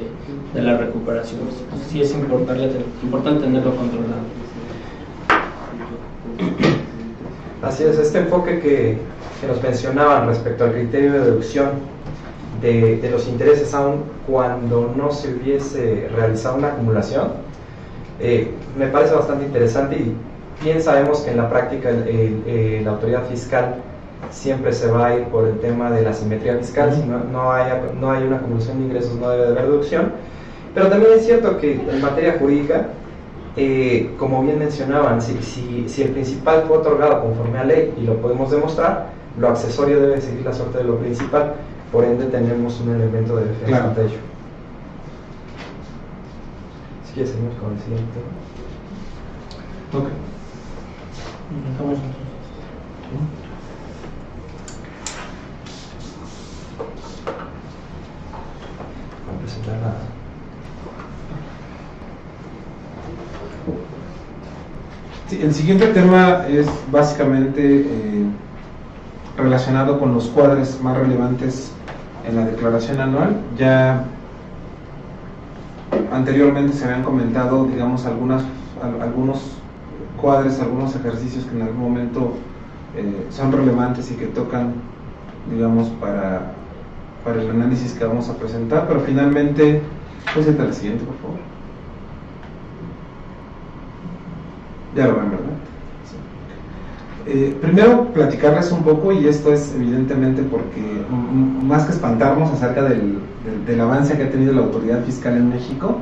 de las recuperaciones. Entonces, sí es importante tenerlo controlado. Así es, este enfoque que nos mencionaban respecto al criterio de deducción de los intereses aun cuando no se hubiese realizado una acumulación, me parece bastante interesante y bien sabemos que en la práctica la autoridad fiscal siempre se va a ir por el tema de la simetría fiscal. Si no hay una acumulación de ingresos, no debe de haber deducción. Pero también es cierto que en materia jurídica, como bien mencionaban, si el principal fue otorgado conforme a ley y lo podemos demostrar, lo accesorio debe seguir la suerte de lo principal. Por ende tenemos un elemento de defensa ante ello. Si quieres seguimos con el siguiente. Ok. Vamos a presentar la... Sí, el siguiente tema es básicamente relacionado con los cuadres más relevantes en la declaración anual. Ya anteriormente se habían comentado, digamos, algunos cuadres, algunos ejercicios que en algún momento son relevantes y que tocan, digamos, para el análisis que vamos a presentar, pero finalmente, pues el siguiente, por favor. Ya lo ven, ¿verdad? Sí. Primero platicarles un poco, y esto es evidentemente porque más que espantarnos acerca del avance que ha tenido la autoridad fiscal en México,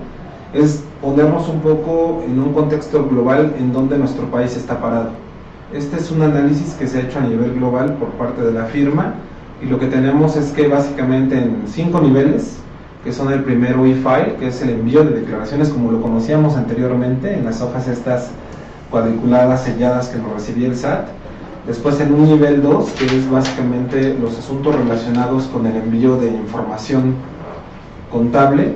es ponernos un poco en un contexto global en donde nuestro país está parado. Este es un análisis que se ha hecho a nivel global por parte de la firma, y lo que tenemos es que básicamente en 5 niveles, que son el primero e-file, que es el envío de declaraciones como lo conocíamos anteriormente, en las hojas estas cuadriculadas, selladas que nos recibía el SAT. Después en un nivel 2, que es básicamente los asuntos relacionados con el envío de información contable.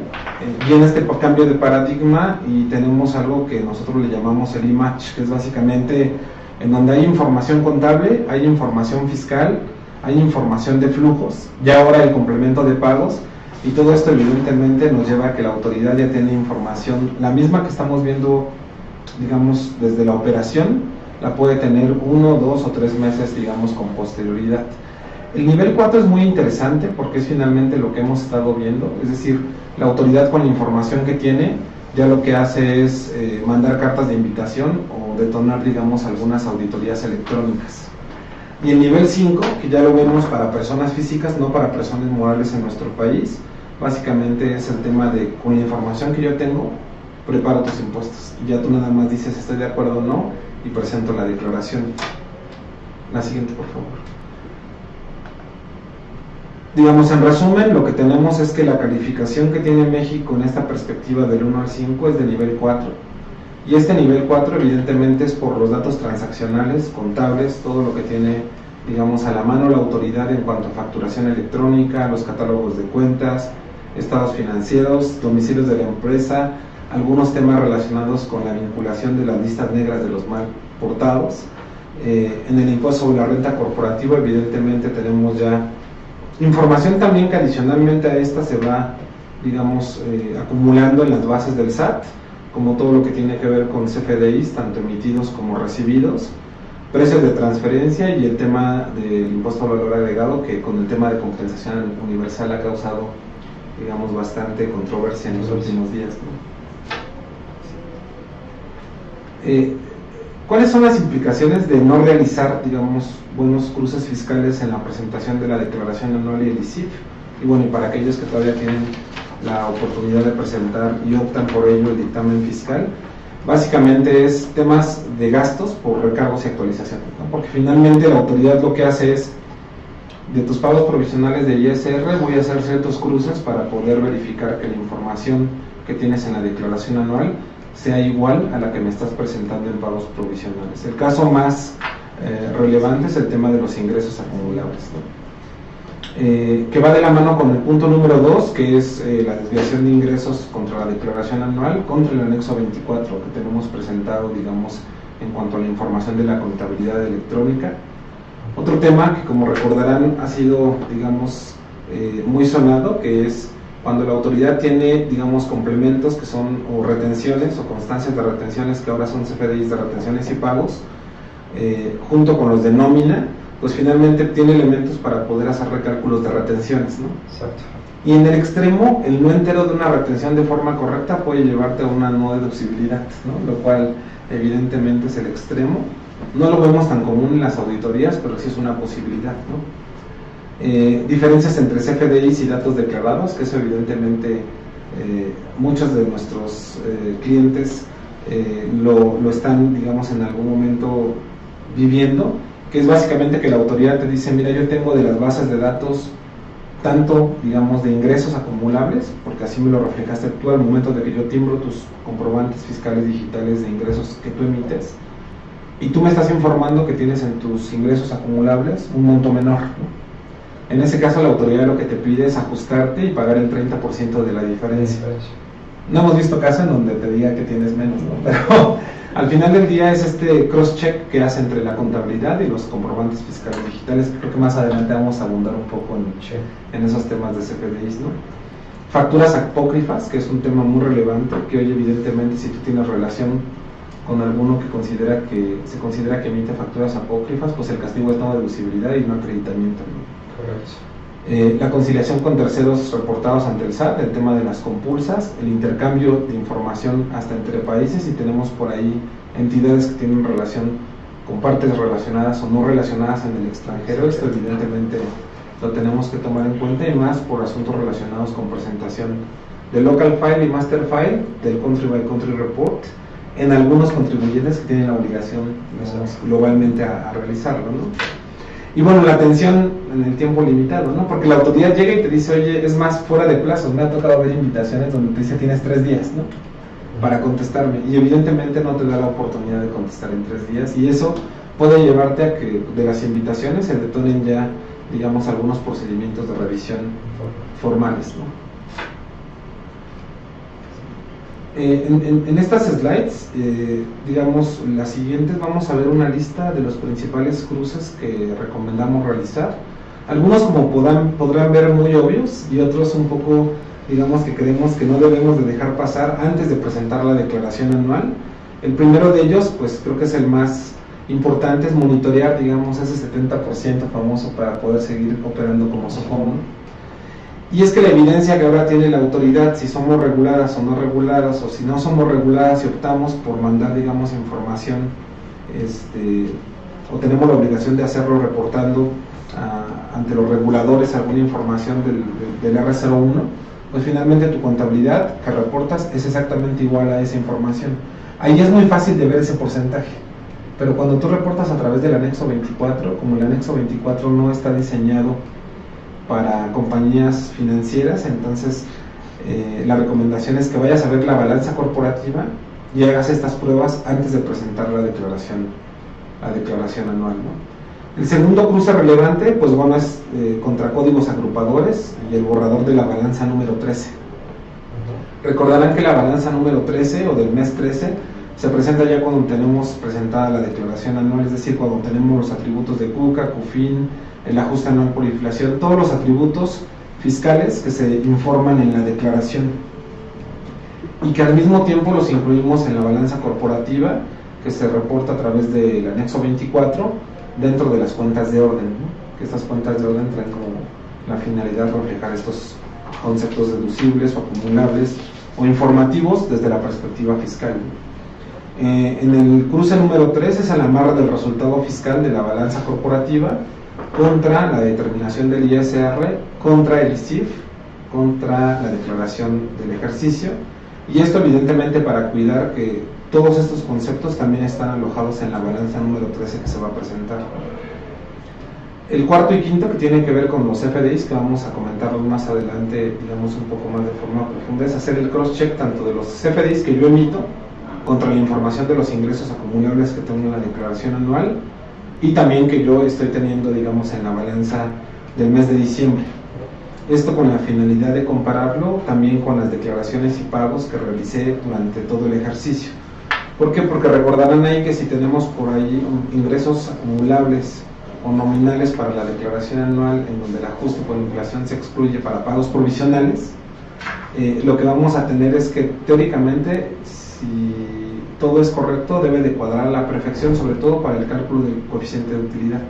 Viene este cambio de paradigma y tenemos algo que nosotros le llamamos el e-match, que es básicamente en donde hay información contable, hay información fiscal, hay información de flujos, ya ahora el complemento de pagos, y todo esto evidentemente nos lleva a que la autoridad ya tiene información, la misma que estamos viendo, digamos, desde la operación, la puede tener 1, 2 o 3 meses, digamos, con posterioridad. El nivel 4 es muy interesante porque es finalmente lo que hemos estado viendo, es decir, la autoridad con la información que tiene ya lo que hace es mandar cartas de invitación o detonar, digamos, algunas auditorías electrónicas. Y el nivel 5, que ya lo vemos para personas físicas, no para personas morales en nuestro país, básicamente es el tema de, con la información que yo tengo, preparo tus impuestos. Y ya tú nada más dices estoy de acuerdo o no y presento la declaración. La siguiente, por favor. Digamos, en resumen, lo que tenemos es que la calificación que tiene México en esta perspectiva del 1 al 5 es de nivel 4. Y este nivel 4 evidentemente es por los datos transaccionales, contables, todo lo que tiene, digamos, a la mano la autoridad en cuanto a facturación electrónica, los catálogos de cuentas, estados financieros, domicilios de la empresa, algunos temas relacionados con la vinculación de las listas negras de los mal portados. En el impuesto sobre la renta corporativa evidentemente tenemos ya información también que adicionalmente a esta se va, digamos, acumulando en las bases del SAT, como todo lo que tiene que ver con CFDIs, tanto emitidos como recibidos, precios de transferencia y el tema del impuesto al valor agregado, que con el tema de compensación universal ha causado, digamos, bastante controversia en los últimos días, ¿no? ¿Cuáles son las implicaciones de no realizar, digamos, buenos cruces fiscales en la presentación de la declaración anual y el ICIP? Y bueno, y para aquellos que todavía tienen la oportunidad de presentar y optan por ello el dictamen fiscal, básicamente es temas de gastos por recargos y actualizaciones, ¿no? Porque finalmente la autoridad lo que hace es, de tus pagos provisionales de ISR voy a hacer ciertos cruces para poder verificar que la información que tienes en la declaración anual sea igual a la que me estás presentando en pagos provisionales. El caso más relevante es el tema de los ingresos acumulables, ¿no? Que va de la mano con el punto número 2, que es la desviación de ingresos contra la declaración anual, contra el anexo 24 que tenemos presentado, digamos, en cuanto a la información de la contabilidad electrónica. Otro tema que, como recordarán, ha sido, digamos, muy sonado, que es cuando la autoridad tiene, digamos, complementos que son o retenciones o constancias de retenciones, que ahora son CFDIs de retenciones y pagos, junto con los de nómina, pues finalmente tiene elementos para poder hacer recálculos de retenciones, ¿no? Exacto. Y en el extremo, el no entero de una retención de forma correcta puede llevarte a una no deducibilidad, ¿no? Lo cual evidentemente es el extremo. No lo vemos tan común en las auditorías, pero sí es una posibilidad, ¿no? Diferencias entre CFDIs y datos declarados, que eso evidentemente muchos de nuestros clientes lo están, digamos, en algún momento viviendo, que es básicamente que la autoridad te dice, mira, yo tengo de las bases de datos tanto, digamos, de ingresos acumulables, porque así me lo reflejaste tú al momento de que yo timbro tus comprobantes fiscales digitales de ingresos que tú emites, y tú me estás informando que tienes en tus ingresos acumulables un monto menor, ¿no? En ese caso la autoridad lo que te pide es ajustarte y pagar el 30% de la diferencia. No hemos visto caso en donde te diga que tienes menos, ¿no? Pero al final del día es este cross-check que hace entre la contabilidad y los comprobantes fiscales digitales. Creo que más adelante vamos a abundar un poco en esos temas de CFDIs, ¿no? Facturas apócrifas, que es un tema muy relevante, que hoy evidentemente si tú tienes relación con alguno que se considera que emite facturas apócrifas, pues el castigo es no deducibilidad y no acreditamiento, ¿no? Correcto. La conciliación con terceros reportados ante el SAT, el tema de las compulsas, el intercambio de información hasta entre países, y tenemos por ahí entidades que tienen relación con partes relacionadas o no relacionadas en el extranjero. Esto evidentemente lo tenemos que tomar en cuenta, y más por asuntos relacionados con presentación de local file y master file del country by country report en algunos contribuyentes que tienen la obligación, digamos, globalmente a realizarlo, ¿no? Y bueno, la atención en el tiempo limitado, ¿no? Porque la autoridad llega y te dice, oye, es más, fuera de plazo. Me ha tocado ver invitaciones donde te dice, tienes 3 días, ¿no? Para contestarme. Y evidentemente no te da la oportunidad de contestar en 3 días. Y eso puede llevarte a que de las invitaciones se detonen ya, digamos, algunos procedimientos de revisión formales, ¿no? En estas slides, digamos, las siguientes, vamos a ver una lista de los principales cruces que recomendamos realizar. Algunos, como podrán ver, muy obvios, y otros un poco, digamos, que creemos que no debemos de dejar pasar antes de presentar la declaración anual. El primero de ellos, pues creo que es el más importante, es monitorear, digamos, ese 70% famoso para poder seguir operando como SOFOM, ¿no? Y es que la evidencia que ahora tiene la autoridad, si somos reguladas o no reguladas, o si no somos reguladas y optamos por mandar, digamos, información, o tenemos la obligación de hacerlo reportando ante los reguladores alguna información del R01, pues finalmente tu contabilidad que reportas es exactamente igual a esa información. Ahí es muy fácil de ver ese porcentaje, pero cuando tú reportas a través del anexo 24, como el anexo 24 no está diseñado para compañías financieras, entonces la recomendación es que vayas a ver la balanza corporativa y hagas estas pruebas antes de presentar la declaración anual, ¿no? El segundo cruce relevante, pues bueno, es contra códigos agrupadores y el borrador de la balanza número 13. Recordarán que la balanza número 13 o del mes 13 se presenta ya cuando tenemos presentada la declaración anual, es decir, cuando tenemos los atributos de CUCA, CUFIN, el ajuste anual por inflación, todos los atributos fiscales que se informan en la declaración, y que al mismo tiempo los incluimos en la balanza corporativa que se reporta a través del anexo 24 dentro de las cuentas de orden, ¿no? Que estas cuentas de orden traen como la finalidad de reflejar estos conceptos deducibles o acumulables o informativos desde la perspectiva fiscal, ¿no? En el cruce número 3 es el amarre del resultado fiscal de la balanza corporativa contra la determinación del ISR, contra el ISIF, contra la declaración del ejercicio, y esto evidentemente para cuidar que todos estos conceptos también están alojados en la balanza número 13 que se va a presentar. El cuarto y quinto, que tiene que ver con los FDIs, que vamos a comentarlos más adelante, digamos un poco más de forma profunda, es hacer el cross-check tanto de los FDIs que yo emito contra la información de los ingresos acumulables que tengo en la declaración anual, y también que yo estoy teniendo, digamos, en la balanza del mes de diciembre. Esto con la finalidad de compararlo también con las declaraciones y pagos que realicé durante todo el ejercicio. ¿Por qué? Porque recordarán ahí que si tenemos por ahí ingresos acumulables o nominales para la declaración anual, en donde el ajuste por inflación se excluye para pagos provisionales, lo que vamos a tener es que teóricamente, si todo es correcto, debe de cuadrar a la perfección, sobre todo para el cálculo del coeficiente de utilidad.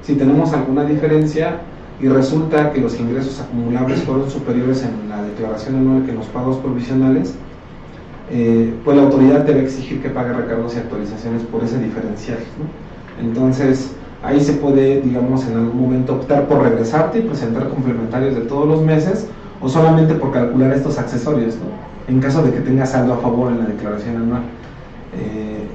Si tenemos alguna diferencia y resulta que los ingresos acumulables fueron superiores en la declaración anual que en los pagos provisionales, pues la autoridad debe exigir que pague recargos y actualizaciones por ese diferencial, ¿no? Entonces ahí se puede, digamos, en algún momento optar por regresarte y presentar complementarios de todos los meses, o solamente por calcular estos accesorios, ¿no? En caso de que tengas saldo a favor en la declaración anual.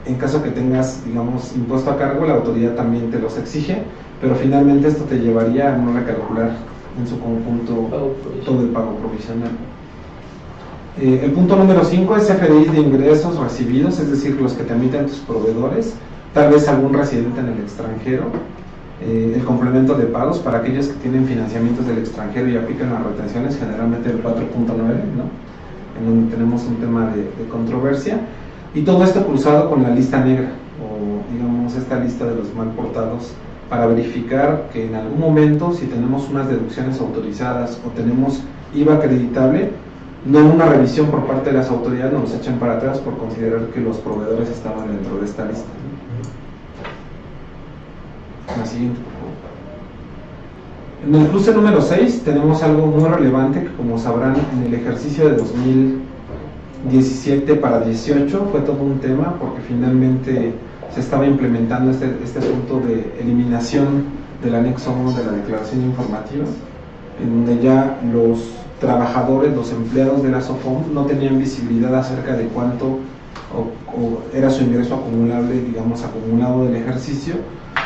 En caso que tengas, digamos, impuesto a cargo, la autoridad también te los exige, pero finalmente esto te llevaría a no recalcular en su conjunto todo el pago provisional. El punto número 5 es FDIs de ingresos recibidos, es decir, los que te emiten tus proveedores, tal vez algún residente en el extranjero. El complemento de pagos para aquellos que tienen financiamientos del extranjero y aplican las retenciones, generalmente el 4.9, ¿no? En donde tenemos un tema de controversia, y todo esto cruzado con la lista negra, o digamos esta lista de los mal portados, para verificar que en algún momento, si tenemos unas deducciones autorizadas o tenemos IVA acreditable, no en una revisión por parte de las autoridades nos echen para atrás por considerar que los proveedores estaban dentro de esta lista. La siguiente, por favor. En el cruce número 6 tenemos algo muy relevante que, como sabrán, en el ejercicio de 2017 para 18 fue todo un tema, porque finalmente se estaba implementando este asunto de eliminación del anexo 1 de la declaración informativa, en donde ya los trabajadores, los empleados de la SOFOM no tenían visibilidad acerca de cuánto era su ingreso acumulable, digamos, acumulado del ejercicio,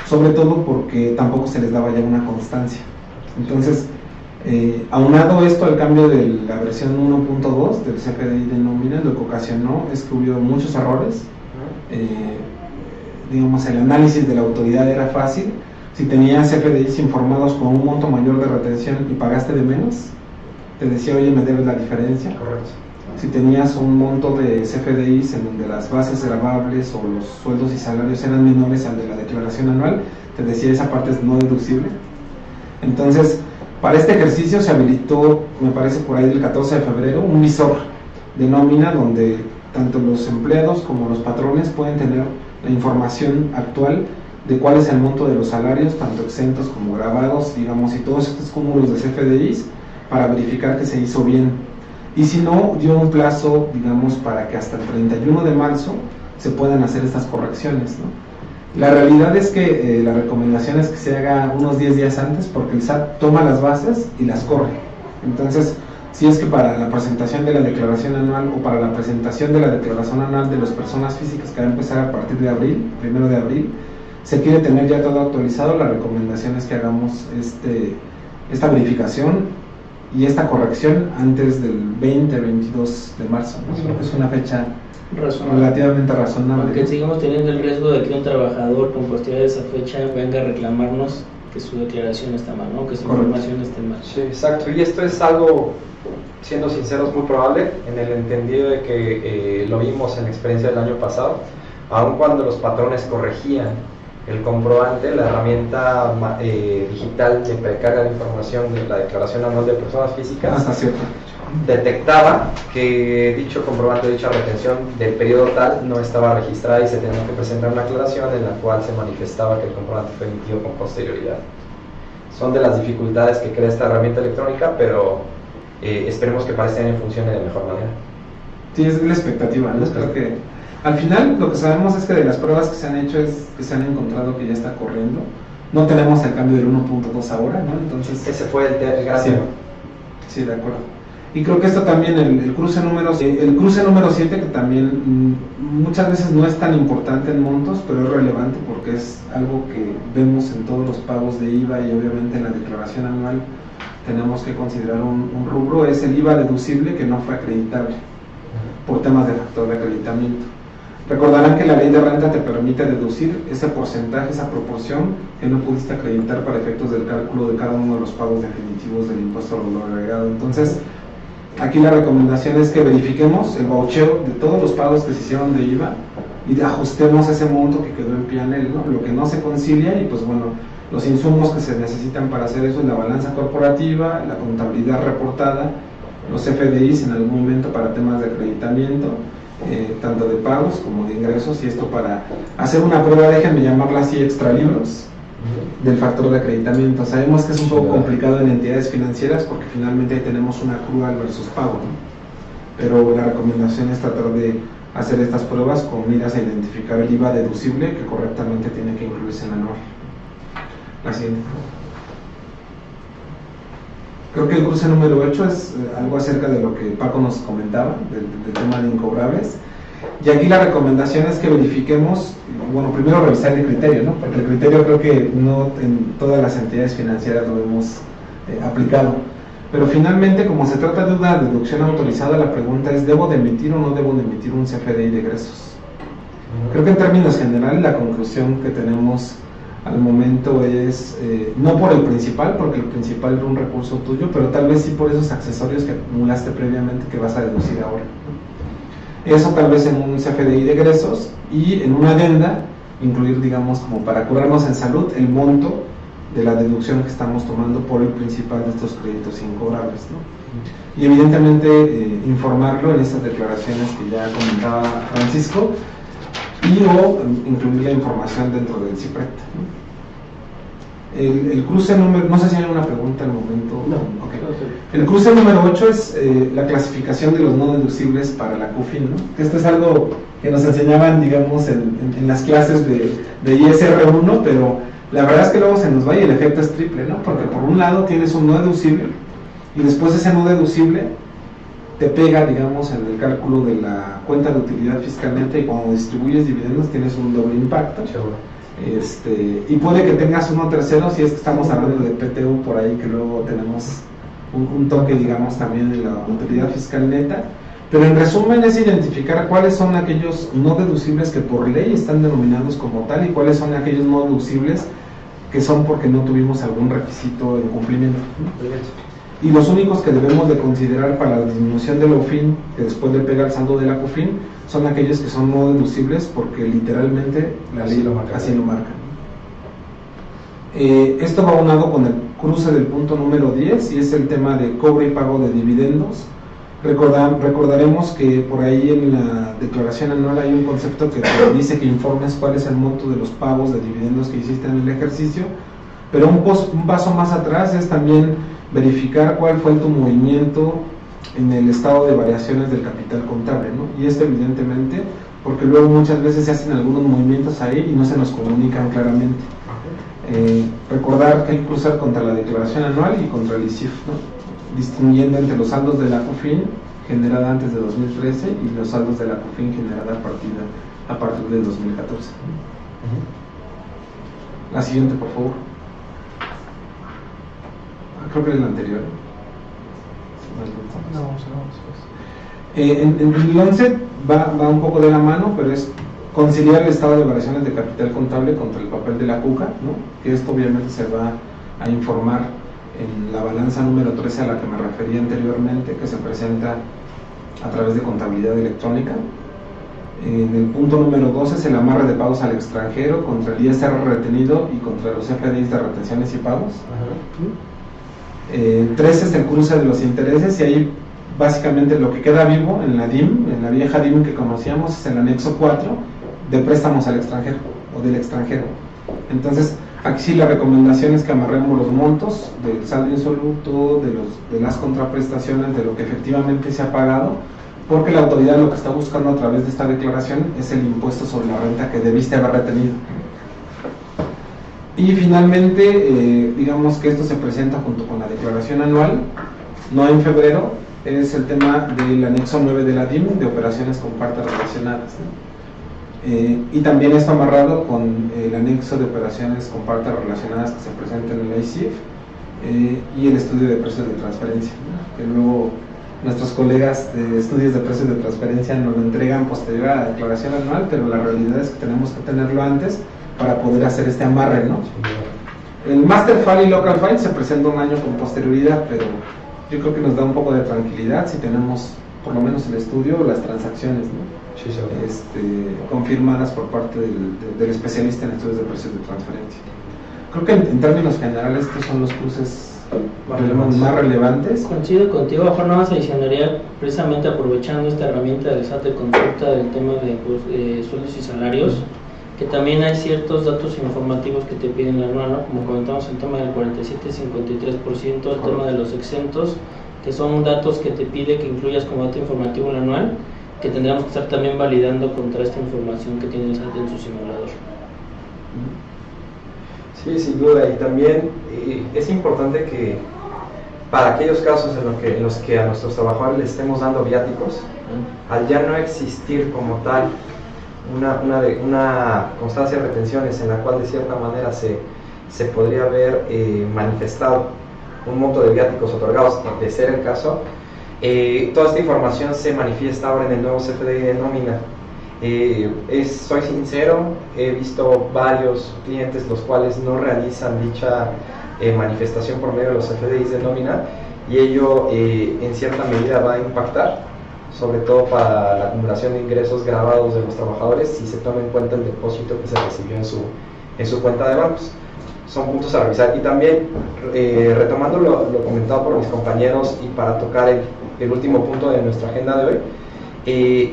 sobre todo porque tampoco se les daba ya una constancia. Entonces, aunado esto al cambio de la versión 1.2 del CFDI de nómina, lo que ocasionó es que hubo muchos errores. Digamos, el análisis de la autoridad era fácil. Si tenías CFDIs informados con un monto mayor de retención y pagaste de menos, te decía, oye, me debes la diferencia. Correcto. Si tenías un monto de CFDIs en donde las bases gravables o los sueldos y salarios eran menores al de la declaración anual, te decía, esa parte es no deducible. Entonces, para este ejercicio se habilitó, me parece por ahí del 14 de febrero, un visor de nómina donde tanto los empleados como los patrones pueden tener la información actual de cuál es el monto de los salarios, tanto exentos como gravados, digamos, y todos estos cúmulos de CFDIs, para verificar que se hizo bien. Y si no, dio un plazo, digamos, para que hasta el 31 de marzo se puedan hacer estas correcciones, ¿no? La realidad es que la recomendación es que se haga unos 10 días antes, porque el SAT toma las bases y las corre. Entonces, si es que para la presentación de la declaración anual o para la presentación de la declaración anual de las personas físicas que va a empezar a partir de abril, 1 de abril, se quiere tener ya todo actualizado, la recomendación es que hagamos esta verificación y esta corrección antes del 20-22 de marzo, ¿no? Creo que es una fecha relativamente razonable. Porque seguimos teniendo el riesgo de que un trabajador con posterioridad de esa fecha venga a reclamarnos que su declaración está mal, ¿no? Que su información esté mal. Sí, exacto. Y esto es algo, siendo sinceros, muy probable, en el entendido de que lo vimos en la experiencia del año pasado. Aun cuando los patrones corregían el comprobante, la herramienta digital de precarga de información de la declaración anual de personas físicas hasta cierto detectaba que dicho comprobante, dicha retención del periodo tal no estaba registrada y se tenía que presentar una aclaración en la cual se manifestaba que el comprobante fue emitido con posterioridad. Son de las dificultades que crea esta herramienta electrónica, pero esperemos que para este año funcione de mejor manera. Sí, es la expectativa, ¿no? Creo que Al final, lo que sabemos es que de las pruebas que se han hecho es que se han encontrado que ya está corriendo. No tenemos el cambio del 1.2 ahora, ¿no? Entonces, Ese fue el gran sí, tema. sí, de acuerdo. Y creo que esto también, el cruce número 7, que también muchas veces no es tan importante en montos, pero es relevante porque es algo que vemos en todos los pagos de IVA y obviamente en la declaración anual tenemos que considerar un rubro, es el IVA deducible que no fue acreditable por temas de factor de acreditamiento. Recordarán que la ley de renta te permite deducir ese porcentaje, esa proporción que no pudiste acreditar para efectos del cálculo de cada uno de los pagos definitivos del impuesto al valor agregado. Entonces, aquí la recomendación es que verifiquemos el voucher de todos los pagos que se hicieron de IVA y ajustemos ese monto que quedó en P&L, ¿no? Lo que no se concilia y pues bueno, los insumos que se necesitan para hacer eso es la balanza corporativa, la contabilidad reportada, los FDIs en algún momento para temas de acreditamiento, tanto de pagos como de ingresos, y esto para hacer una prueba, déjenme llamarla así, extra libros del factor de acreditamiento. Sabemos que es un poco complicado en entidades financieras porque finalmente ahí tenemos una accrual versus pago, ¿no? Pero la recomendación es tratar de hacer estas pruebas con miras a identificar el IVA deducible que correctamente tiene que incluirse en la norma. La siguiente. Creo que el cruce número 8 es algo acerca de lo que Paco nos comentaba, del tema de incobrables. Y aquí la recomendación es que verifiquemos, bueno, primero revisar el criterio, ¿no? Porque el criterio creo que no en todas las entidades financieras lo hemos aplicado. Pero finalmente, como se trata de una deducción autorizada, la pregunta es, ¿debo de emitir o no debo de emitir un CFDI de egresos? Creo que en términos generales la conclusión que tenemos al momento es, no por el principal, porque el principal era un recurso tuyo, pero tal vez sí por esos accesorios que acumulaste previamente que vas a deducir ahora, ¿no? Eso tal vez en un CFDI de egresos y en una adenda incluir, digamos, como para curarnos en salud, el monto de la deducción que estamos tomando por el principal de estos créditos incobrables, ¿no? Y evidentemente informarlo en estas declaraciones que ya comentaba Francisco, y o incluir la información dentro del CIPRET, ¿no? El cruce número, no sé si hay alguna pregunta al momento. No. Okay. El cruce número 8 es la clasificación de los no deducibles para la CUFIN, ¿no? Esto es algo que nos enseñaban, digamos, en las clases de ISR1, pero la verdad es que luego se nos va y el efecto es triple, ¿no? Porque por un lado tienes un no deducible y después ese no deducible te pega, digamos, en el cálculo de la cuenta de utilidad fiscal neta, y cuando distribuyes dividendos tienes un doble impacto. Y puede que tengas uno tercero si es que estamos hablando de PTU por ahí, que luego tenemos un toque, digamos, también en la utilidad fiscal neta. Pero en resumen es identificar cuáles son aquellos no deducibles que por ley están denominados como tal y cuáles son aquellos no deducibles que son porque no tuvimos algún requisito en cumplimiento, ¿no? Y los únicos que debemos de considerar para la disminución de la UFIN, que después le pega el saldo de la CUFIN, son aquellos que son no deducibles porque literalmente la ley así lo marca. Esto va aunado con el cruce del punto número 10 y es el tema de cobro y pago de dividendos. Recordaremos que por ahí en la declaración anual hay un concepto que te dice que informes cuál es el monto de los pagos de dividendos que hiciste en el ejercicio, pero un paso más atrás es también verificar cuál fue tu movimiento en el estado de variaciones del capital contable, ¿no? Y esto evidentemente porque luego muchas veces se hacen algunos movimientos ahí y no se nos comunican claramente. Recordar que hay que cruzar contra la declaración anual y contra el ICIF, ¿no? Distinguiendo entre los saldos de la CUFIN generada antes de 2013 y los saldos de la CUFIN generada a partir de 2014. La siguiente, por favor. Creo que es la anterior. En el 11 va un poco de la mano, pero es conciliar el estado de variaciones de capital contable contra el papel de la CUCA, ¿no? Que esto obviamente se va a informar en la balanza número 13 a la que me refería anteriormente, que se presenta a través de contabilidad electrónica. En el punto número 12 es el amarre de pagos al extranjero contra el ISR retenido y contra los FDIs de retenciones y pagos. 13 es el cruce de los intereses, y ahí básicamente lo que queda vivo en la DIM, en la vieja DIM que conocíamos, es el anexo 4 de préstamos al extranjero o del extranjero. Entonces aquí sí la recomendación es que amarremos los montos del saldo insoluto, de las contraprestaciones, de lo que efectivamente se ha pagado, porque la autoridad lo que está buscando a través de esta declaración es el impuesto sobre la renta que debiste haber retenido. Y finalmente, digamos que esto se presenta junto con la declaración anual, no en febrero, es el tema del anexo 9 de la DIM, de operaciones con partes relacionadas, ¿no? Y también está amarrado con el anexo de operaciones con partes relacionadas que se presenta en el ICIF y el estudio de precios de transferencia, ¿no? Que luego nuestros colegas de estudios de precios de transferencia nos lo entregan posterior a la declaración anual, pero la realidad es que tenemos que tenerlo antes para poder hacer este amarre, ¿no? El Master File y Local File se presenta un año con posterioridad, pero yo creo que nos da un poco de tranquilidad si tenemos por lo menos el estudio o las transacciones, ¿no? Sí, confirmadas por parte del especialista en estudios de precios de transferencia. Creo que en términos generales estos son los cruces más relevantes. Coincido contigo, Juan, nada más adicionaría, precisamente aprovechando esta herramienta del SAT de consulta del tema de sueldos y salarios, que también hay ciertos datos informativos que te piden el anual, ¿no? Como comentamos, el tema del 47-53%, el tema de los exentos, que son datos que te pide que incluyas como dato informativo el anual, que tendríamos que estar también validando contra esta información que tiene el SAT en su simulador. Sí, sin duda, y también es importante que para aquellos casos en los que a nuestros trabajadores les estemos dando viáticos, al ya no existir como tal una constancia de retenciones en la cual de cierta manera se podría haber manifestado un monto de viáticos otorgados, de ser el caso, toda esta información se manifiesta ahora en el nuevo CFDI de nómina. Soy sincero, he visto varios clientes los cuales no realizan dicha manifestación por medio de los CFDIs de nómina, y ello en cierta medida va a impactar, sobre todo para la acumulación de ingresos grabados de los trabajadores, si se toma en cuenta el depósito que se recibió en su cuenta de bancos. Son puntos a revisar. Y también, retomando lo comentado por mis compañeros y para tocar el último punto de nuestra agenda de hoy,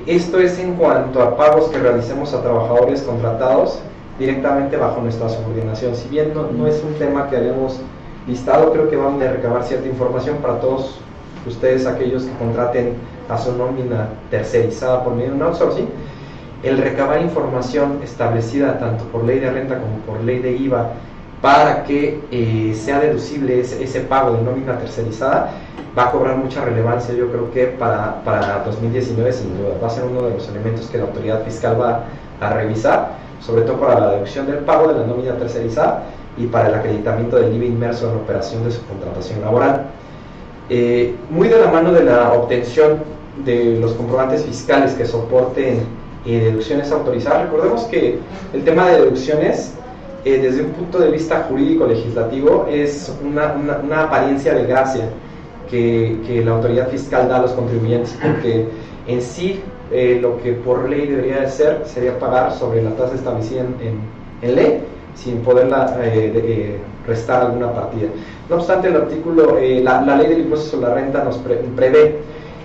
esto es en cuanto a pagos que realicemos a trabajadores contratados directamente bajo nuestra subordinación. Si bien no es un tema que habíamos listado, creo que vamos a recabar cierta información para todos ustedes, aquellos que contraten a su nómina tercerizada por medio de un outsourcing. El recabar información establecida tanto por ley de renta como por ley de IVA para que sea deducible ese pago de nómina tercerizada va a cobrar mucha relevancia. Yo creo que para 2019 sin duda va a ser uno de los elementos que la autoridad fiscal va a revisar, sobre todo para la deducción del pago de la nómina tercerizada y para el acreditamiento del IVA inmerso en la operación de su contratación laboral. Muy de la mano de la obtención de los comprobantes fiscales que soporten deducciones autorizadas, recordemos que el tema de deducciones desde un punto de vista jurídico legislativo es una apariencia de gracia que la autoridad fiscal da a los contribuyentes, porque en sí lo que por ley debería de ser sería pagar sobre la tasa establecida en ley sin poderla restar alguna partida. No obstante, el artículo, la ley del impuesto sobre la renta nos prevé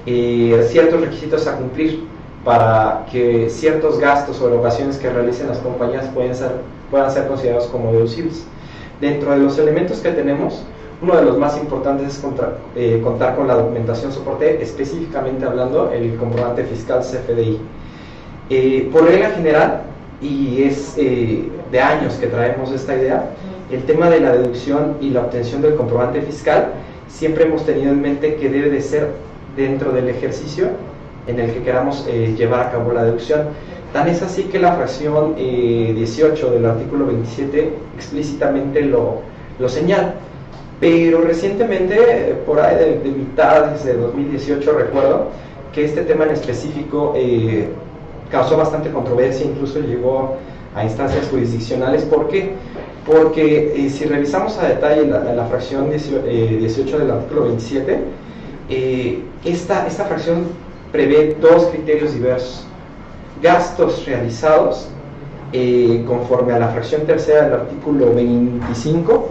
ciertos requisitos a cumplir para que ciertos gastos o erogaciones que realicen las compañías puedan ser considerados como deducibles. Dentro de los elementos que tenemos, uno de los más importantes es contar con la documentación soporte, específicamente hablando el comprobante fiscal CFDI. Por regla general, y es de años que traemos esta idea, el tema de la deducción y la obtención del comprobante fiscal siempre hemos tenido en mente que debe de ser dentro del ejercicio en el que queramos llevar a cabo la deducción. Tan es así que la fracción 18 del artículo 27 explícitamente lo señala. Pero recientemente, por ahí de mitades de 2018, recuerdo que este tema en específico causó bastante controversia, incluso llegó a instancias jurisdiccionales. ¿Por qué? Porque si revisamos a detalle la fracción 18 del artículo 27, esta fracción prevé dos criterios diversos: gastos realizados conforme a la fracción tercera del artículo 25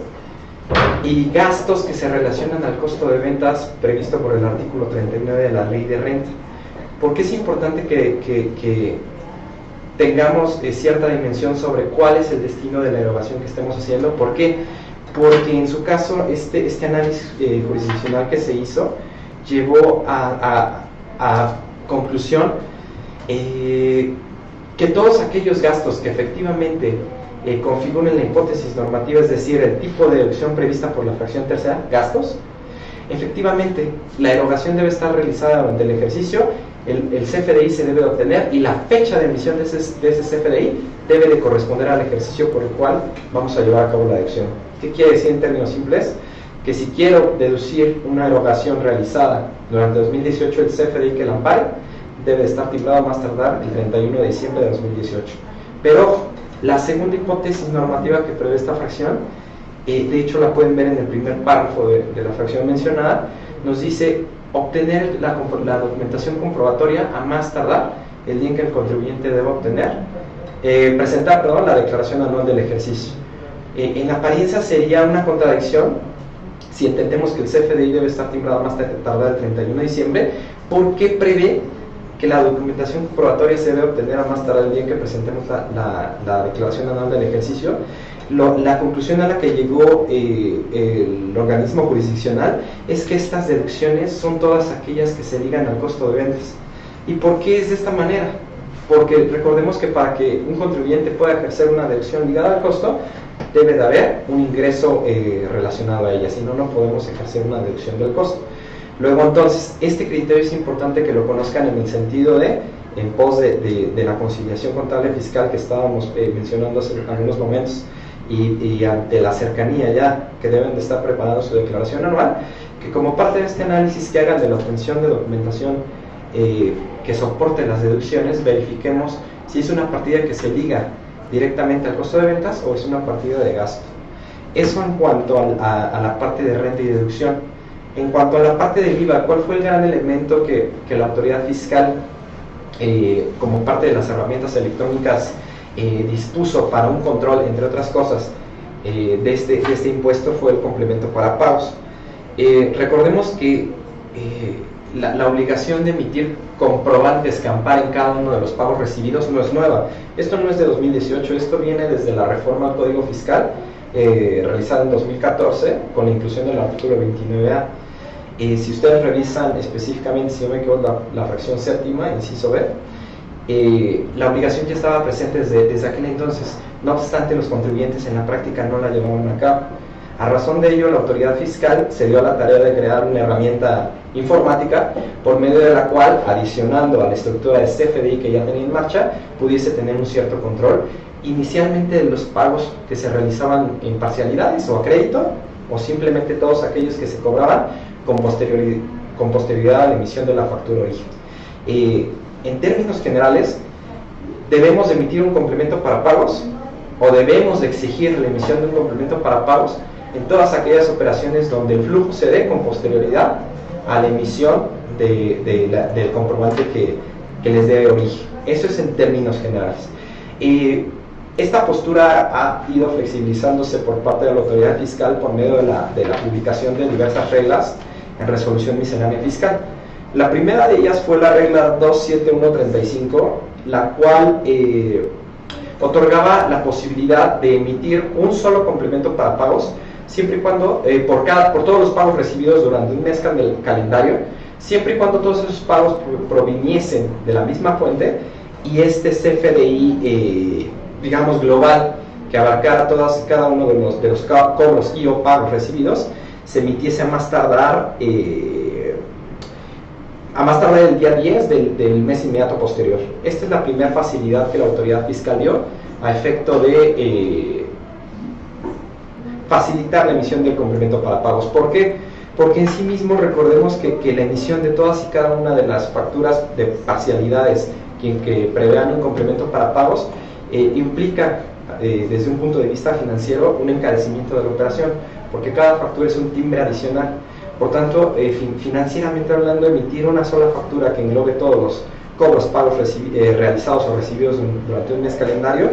y gastos que se relacionan al costo de ventas previsto por el artículo 39 de la ley de renta. ¿Por qué es importante que tengamos cierta dimensión sobre cuál es el destino de la erogación que estemos haciendo? ¿Por qué? Porque en su caso este análisis jurisdiccional que se hizo llevó a conclusión, que todos aquellos gastos que efectivamente configuren la hipótesis normativa, es decir, el tipo de deducción prevista por la fracción tercera, gastos, efectivamente la erogación debe estar realizada durante el ejercicio, el CFDI se debe obtener y la fecha de emisión de ese CFDI debe de corresponder al ejercicio por el cual vamos a llevar a cabo la deducción. ¿Qué quiere decir en términos simples? Que si quiero deducir una erogación realizada durante 2018, el CFDI que la ampare debe estar timbrado a más tardar el 31 de diciembre de 2018. Pero la segunda hipótesis normativa que prevé esta fracción, de hecho la pueden ver en el primer párrafo de la fracción mencionada, nos dice obtener la documentación comprobatoria a más tardar el día en que el contribuyente deba presentar la declaración anual del ejercicio. En apariencia sería una contradicción si entendemos que el CFDI debe estar timbrado a más tardar el 31 de diciembre, ¿por qué prevé que la documentación comprobatoria se debe obtener a más tardar el día en que presentemos la declaración anual del ejercicio? La conclusión a la que llegó el organismo jurisdiccional es que estas deducciones son todas aquellas que se ligan al costo de ventas. ¿Y por qué es de esta manera? Porque recordemos que para que un contribuyente pueda ejercer una deducción ligada al costo, debe de haber un ingreso relacionado a ella, si no, no podemos ejercer una deducción del costo. Luego, entonces, este criterio es importante que lo conozcan en el sentido de, en pos de la conciliación contable fiscal que estábamos mencionando hace algunos momentos, y ante la cercanía ya que deben de estar preparando su declaración anual, que como parte de este análisis que hagan de la obtención de documentación que soporte las deducciones, verifiquemos si es una partida que se liga directamente al costo de ventas o es una partida de gasto. Eso en cuanto a la parte de renta y deducción. En cuanto a la parte del IVA, ¿cuál fue el gran elemento que la autoridad fiscal, como parte de las herramientas electrónicas, dispuso para un control, entre otras cosas, de este impuesto? Fue el complemento para pagos. Recordemos que la obligación de emitir comprobantes que amparen cada uno de los pagos recibidos no es nueva. Esto no es de 2018, esto viene desde la reforma al Código Fiscal realizada en 2014 con la inclusión del artículo 29A. Si ustedes revisan específicamente, si no me equivoco, la fracción séptima, inciso B, la obligación ya estaba presente desde aquel entonces. No obstante, los contribuyentes en la práctica no la llevaban a cabo. A razón de ello, la autoridad fiscal se dio a la tarea de crear una herramienta informática por medio de la cual, adicionando a la estructura de CFDI que ya tenía en marcha, pudiese tener un cierto control, inicialmente de los pagos que se realizaban en parcialidades o a crédito, o simplemente todos aquellos que se cobraban con posterioridad a la emisión de la factura origen. En términos generales, debemos emitir un complemento para pagos o debemos de exigir la emisión de un complemento para pagos en todas aquellas operaciones donde el flujo se dé con posterioridad a la emisión del comprobante que les dé origen. Eso es en términos generales. Esta postura ha ido flexibilizándose por parte de la autoridad fiscal por medio de la publicación de diversas reglas en resolución miscelánea fiscal. La primera de ellas fue la regla 27135, la cual otorgaba la posibilidad de emitir un solo complemento para pagos, siempre y cuando, por todos los pagos recibidos durante un mes calendario, siempre y cuando todos esos pagos proviniesen de la misma fuente y este CFDI, digamos, global, que abarcara cada uno de los cobros y o pagos recibidos, se emitiese a más tardar el día 10 del mes inmediato posterior. Esta es la primera facilidad que la autoridad fiscal dio a efecto de facilitar la emisión del complemento para pagos. ¿Por qué? Porque en sí mismo recordemos que la emisión de todas y cada una de las facturas de parcialidades que prevean un complemento para pagos implica desde un punto de vista financiero un encarecimiento de la operación, porque cada factura es un timbre adicional. Por tanto, financieramente hablando, emitir una sola factura que englobe todos los cobros, pagos realizados o recibidos durante un mes calendario,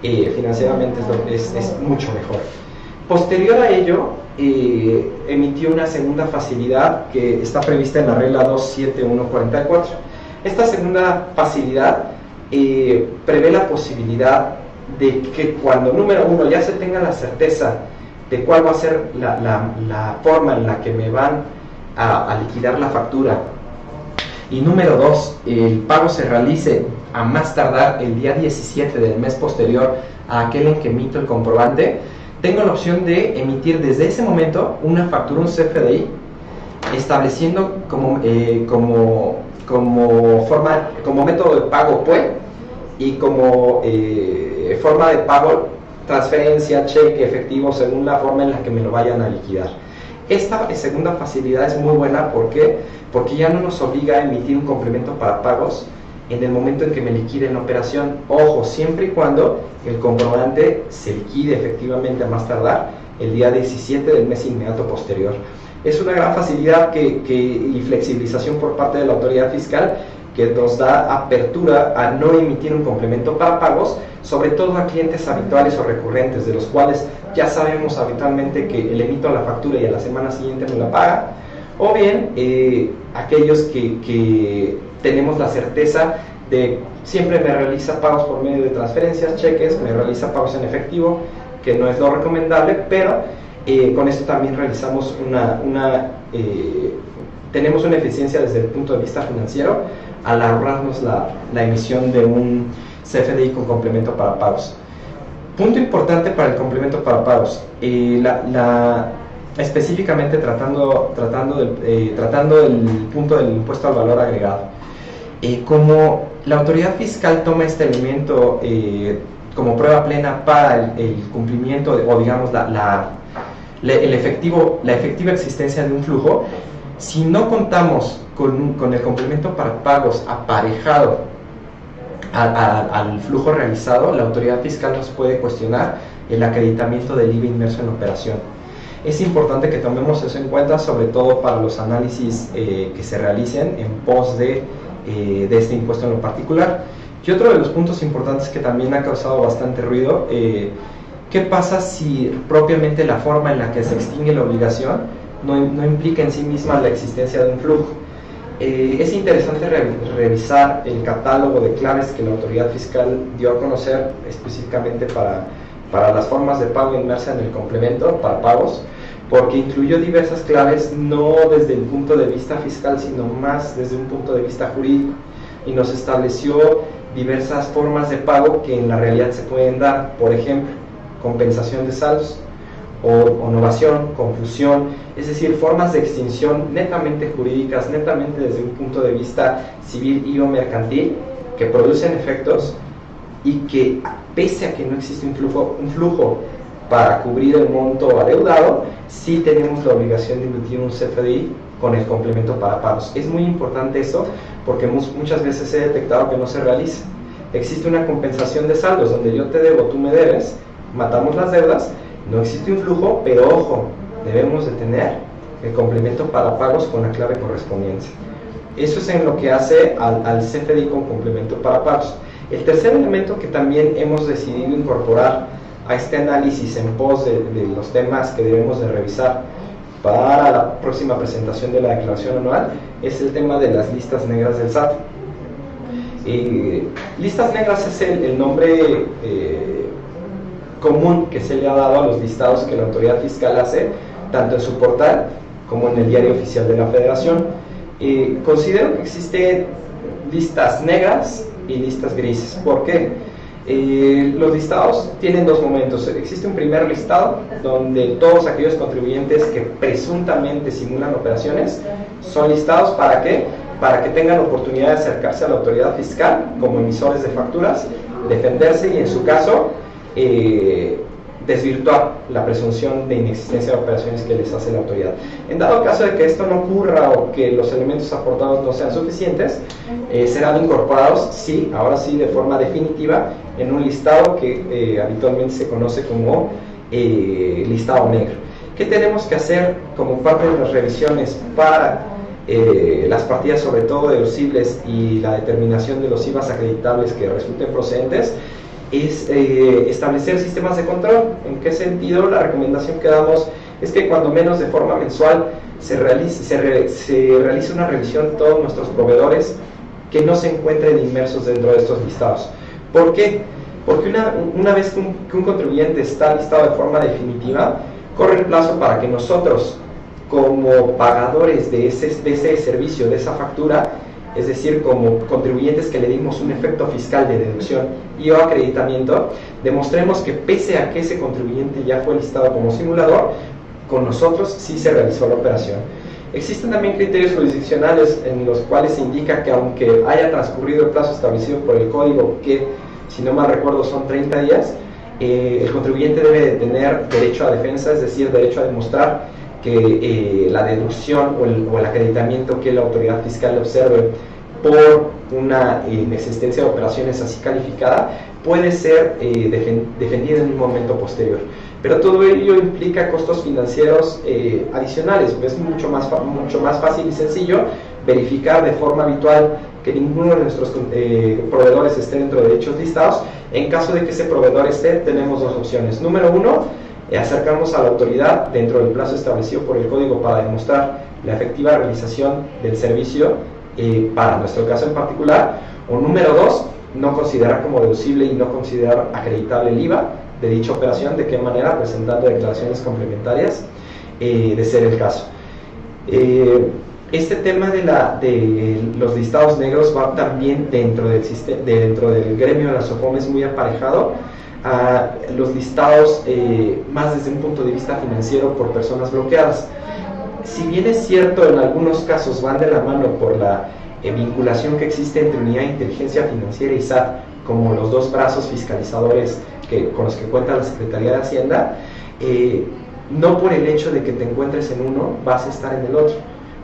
financieramente es mucho mejor. Posterior a ello, emitió una segunda facilidad que está prevista en la regla 27144. Esta segunda facilidad prevé la posibilidad de que cuando, número uno, ya se tenga la certeza de cuál va a ser la forma en la que me van a liquidar la factura, Y número 2, el pago se realice a más tardar el día 17 del mes posterior a aquel en que emito el comprobante, tengo la opción de emitir desde ese momento una factura, un CFDI, estableciendo como método de pago PUE y como forma de pago transferencia, cheque, efectivo, según la forma en la que me lo vayan a liquidar. Esta segunda facilidad es muy buena, ¿por qué? Porque ya no nos obliga a emitir un complemento para pagos en el momento en que me liquide la operación. Ojo, siempre y cuando el comprobante se liquide efectivamente a más tardar el día 17 del mes inmediato posterior. Es una gran facilidad y flexibilización por parte de la autoridad fiscal que nos da apertura a no emitir un complemento para pagos, sobre todo a clientes habituales o recurrentes, de los cuales ya sabemos habitualmente que le emito la factura y a la semana siguiente me la paga, o bien aquellos que tenemos la certeza de siempre me realiza pagos por medio de transferencias, cheques, me realiza pagos en efectivo, que no es lo recomendable, pero con esto también realizamos tenemos una eficiencia desde el punto de vista financiero al ahorrarnos la emisión de un CFDI con complemento para pagos. Punto importante para el complemento para pagos, específicamente tratando el punto del impuesto al valor agregado. Como la autoridad fiscal toma este elemento como prueba plena para el cumplimiento o digamos la efectiva existencia de un flujo, si no contamos con el complemento para pagos aparejado al flujo realizado, la autoridad fiscal nos puede cuestionar el acreditamiento del IVA inmerso en la operación. Es importante que tomemos eso en cuenta, sobre todo para los análisis que se realicen en pos de este impuesto en lo particular. Y otro de los puntos importantes que también ha causado bastante ruido, ¿qué pasa si propiamente la forma en la que se extingue la obligación no implica en sí misma la existencia de un flujo? Es interesante revisar el catálogo de claves que la autoridad fiscal dio a conocer específicamente para las formas de pago inmersa en el complemento para pagos, porque incluyó diversas claves no desde el punto de vista fiscal, sino más desde un punto de vista jurídico, y nos estableció diversas formas de pago que en la realidad se pueden dar, por ejemplo, compensación de saldos, o novación, confusión, es decir, formas de extinción netamente jurídicas, netamente desde un punto de vista civil y o mercantil, que producen efectos y que, pese a que no existe un flujo para cubrir el monto adeudado, sí tenemos la obligación de emitir un CFDI con el complemento para pagos. Es muy importante eso, porque muchas veces he detectado que no se realiza. Existe una compensación de saldos, donde yo te debo, tú me debes, matamos las deudas, no existe un flujo, pero ojo, debemos de tener el complemento para pagos con la clave correspondiente. Eso es en lo que hace al CFDI con complemento para pagos. El tercer elemento que también hemos decidido incorporar a este análisis en pos de los temas que debemos de revisar para la próxima presentación de la declaración anual es el tema de las listas negras del SAT. Listas negras es el nombre común que se le ha dado a los listados que la autoridad fiscal hace, tanto en su portal como en el diario oficial de la Federación. Considero que existen listas negras y listas grises. ¿Por qué? Los listados tienen dos momentos. Existe un primer listado donde todos aquellos contribuyentes que presuntamente simulan operaciones son listados. ¿Para qué? Para que tengan oportunidad de acercarse a la autoridad fiscal como emisores de facturas, defenderse y en su caso desvirtuar la presunción de inexistencia de operaciones que les hace la autoridad. En dado caso de que esto no ocurra o que los elementos aportados no sean suficientes, serán incorporados, sí, ahora sí, de forma definitiva, en un listado que habitualmente se conoce como listado negro. ¿Qué tenemos que hacer como parte de las revisiones para las partidas, sobre todo deducibles, y la determinación de los IVAs acreditables que resulten procedentes? Es establecer sistemas de control. ¿En qué sentido? La recomendación que damos es que cuando menos de forma mensual se realice una revisión de todos nuestros proveedores que no se encuentren inmersos dentro de estos listados. ¿Por qué? Porque una vez que un contribuyente está listado de forma definitiva, corre el plazo para que nosotros, como pagadores de ese servicio, de esa factura, es decir, como contribuyentes que le dimos un efecto fiscal de deducción y o acreditamiento, demostremos que pese a que ese contribuyente ya fue listado como simulador, con nosotros sí se realizó la operación. Existen también criterios jurisdiccionales en los cuales se indica que aunque haya transcurrido el plazo establecido por el código, que si no mal recuerdo son 30 días, el contribuyente debe de tener derecho a defensa, es decir, derecho a demostrar que la deducción o el acreditamiento que la autoridad fiscal observe por una inexistencia de operaciones así calificada puede ser defendido en un momento posterior. Pero todo ello implica costos financieros adicionales. Es mucho más fácil y sencillo verificar de forma habitual que ninguno de nuestros proveedores esté dentro de dichos listados. En caso de que ese proveedor esté, tenemos dos opciones. Número uno, acercarnos a la autoridad dentro del plazo establecido por el código para demostrar la efectiva realización del servicio para nuestro caso en particular. O número dos, no considerar como deducible y no considerar acreditable el IVA de dicha operación, de qué manera, presentando declaraciones complementarias de ser el caso. Este tema de los listados negros va también dentro del gremio de la SOFOM, es muy aparejado a los listados más desde un punto de vista financiero por personas bloqueadas. Si bien es cierto, en algunos casos van de la mano por la vinculación que existe entre Unidad de Inteligencia Financiera y SAT, como los dos brazos fiscalizadores con los que cuenta la Secretaría de Hacienda, no por el hecho de que te encuentres en uno vas a estar en el otro.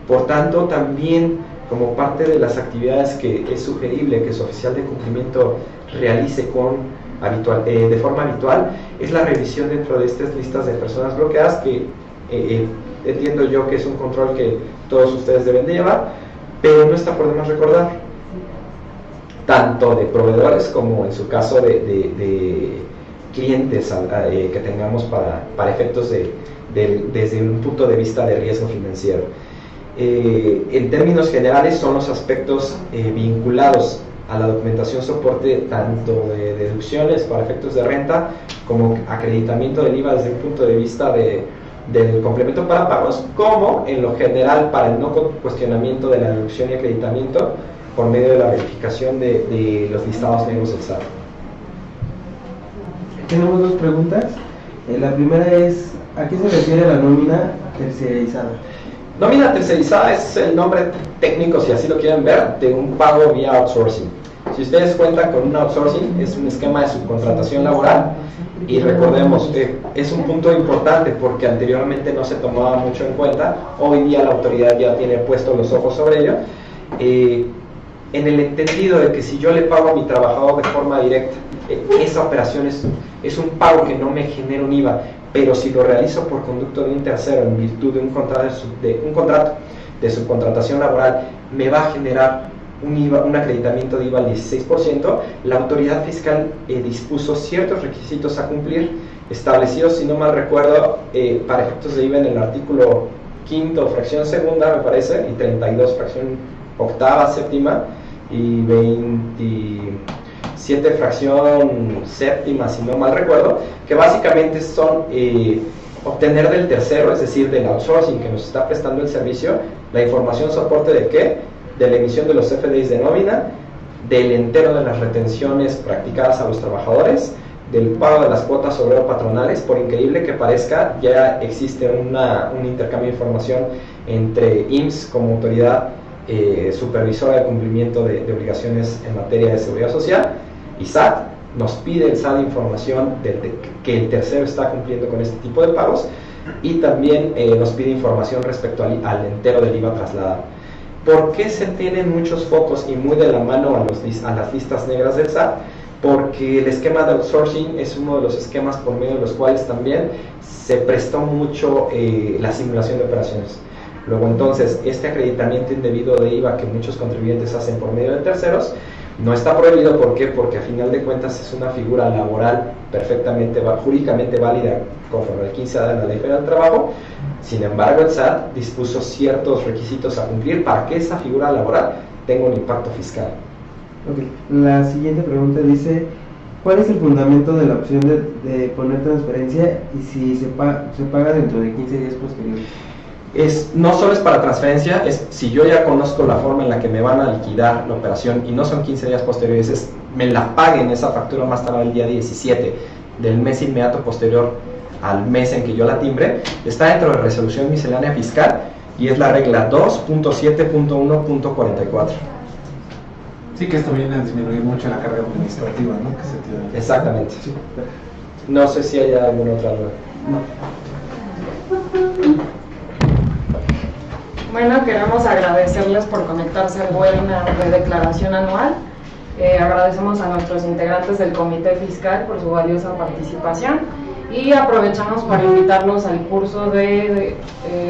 Por tanto, también como parte de las actividades que es sugerible que su oficial de cumplimiento realice de forma habitual, es la revisión dentro de estas listas de personas bloqueadas, que entiendo yo que es un control que todos ustedes deben de llevar, pero no está por demás recordar, tanto de proveedores como en su caso de clientes que tengamos para efectos desde un punto de vista de riesgo financiero. En términos generales son los aspectos vinculados a la documentación soporte tanto de deducciones para efectos de renta como acreditamiento del IVA desde un punto de vista del complemento para pagos, como en lo general para el no cuestionamiento de la deducción y acreditamiento por medio de la verificación de los listados negros del SAT. Tenemos dos preguntas. La primera es, ¿a qué se refiere la nómina terciarizada? Nómina terciarizada es el nombre técnico, si así lo quieren ver, de un pago vía outsourcing. Si ustedes cuentan con un outsourcing, es un esquema de subcontratación laboral, y recordemos que es un punto importante porque anteriormente no se tomaba mucho en cuenta. Hoy día la autoridad ya tiene puestos los ojos sobre ello, en el entendido de que si yo le pago a mi trabajador de forma directa, esa operación es un pago que no me genera un IVA, pero si lo realizo por conducto de un tercero en virtud de un contrato de subcontratación laboral, me va a generar un acreditamiento de IVA al 16%. La autoridad fiscal dispuso ciertos requisitos a cumplir, establecidos, si no mal recuerdo, para efectos de IVA en el artículo 5º, fracción segunda, me parece, y 32, fracción octava, séptima, y 27, fracción séptima, si no mal recuerdo, que básicamente son obtener del tercero, es decir, del outsourcing que nos está prestando el servicio, la información soporte de qué, de la emisión de los FDIs de nómina, del entero de las retenciones practicadas a los trabajadores, del pago de las cuotas obrero-patronales. Por increíble que parezca, ya existe un intercambio de información entre IMSS como autoridad supervisora de cumplimiento de obligaciones en materia de seguridad social, y SAT nos pide el SAT información de que el tercero está cumpliendo con este tipo de pagos, y también nos pide información respecto al entero del IVA trasladado. ¿Por qué se tienen muchos focos y muy de la mano a las listas negras del SAT? Porque el esquema de outsourcing es uno de los esquemas por medio de los cuales también se prestó mucho la simulación de operaciones. Luego entonces, este acreditamiento indebido de IVA que muchos contribuyentes hacen por medio de terceros no está prohibido. ¿Por qué? Porque a final de cuentas es una figura laboral perfectamente, jurídicamente válida conforme al 15A de la Ley Federal del Trabajo. Sin embargo, el SAT dispuso ciertos requisitos a cumplir para que esa figura laboral tenga un impacto fiscal. Okay. La siguiente pregunta dice, ¿cuál es el fundamento de la opción de poner transferencia y si se paga dentro de 15 días posteriores? no solo es para transferencia, es si yo ya conozco la forma en la que me van a liquidar la operación y no son 15 días posteriores, es me la paguen esa factura más tarde el día 17 del mes inmediato posterior al mes en que yo la timbre, está dentro de resolución miscelánea fiscal y es la regla 2.7.1.44. Sí, que esto viene a disminuir mucho la carga administrativa, ¿no? Que se tiene. Exactamente. No sé si hay alguna otra duda. Bueno, queremos agradecerles por conectarse al webinar de declaración anual. Agradecemos a nuestros integrantes del Comité Fiscal por su valiosa participación y aprovechamos para invitarlos al curso de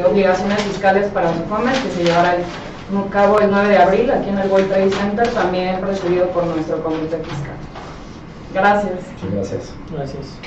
obligaciones fiscales para Sofomex que se llevará a cabo el 9 de abril aquí en el World Trade Center, también presidido por nuestro Comité Fiscal. Gracias. Muchas gracias. Gracias.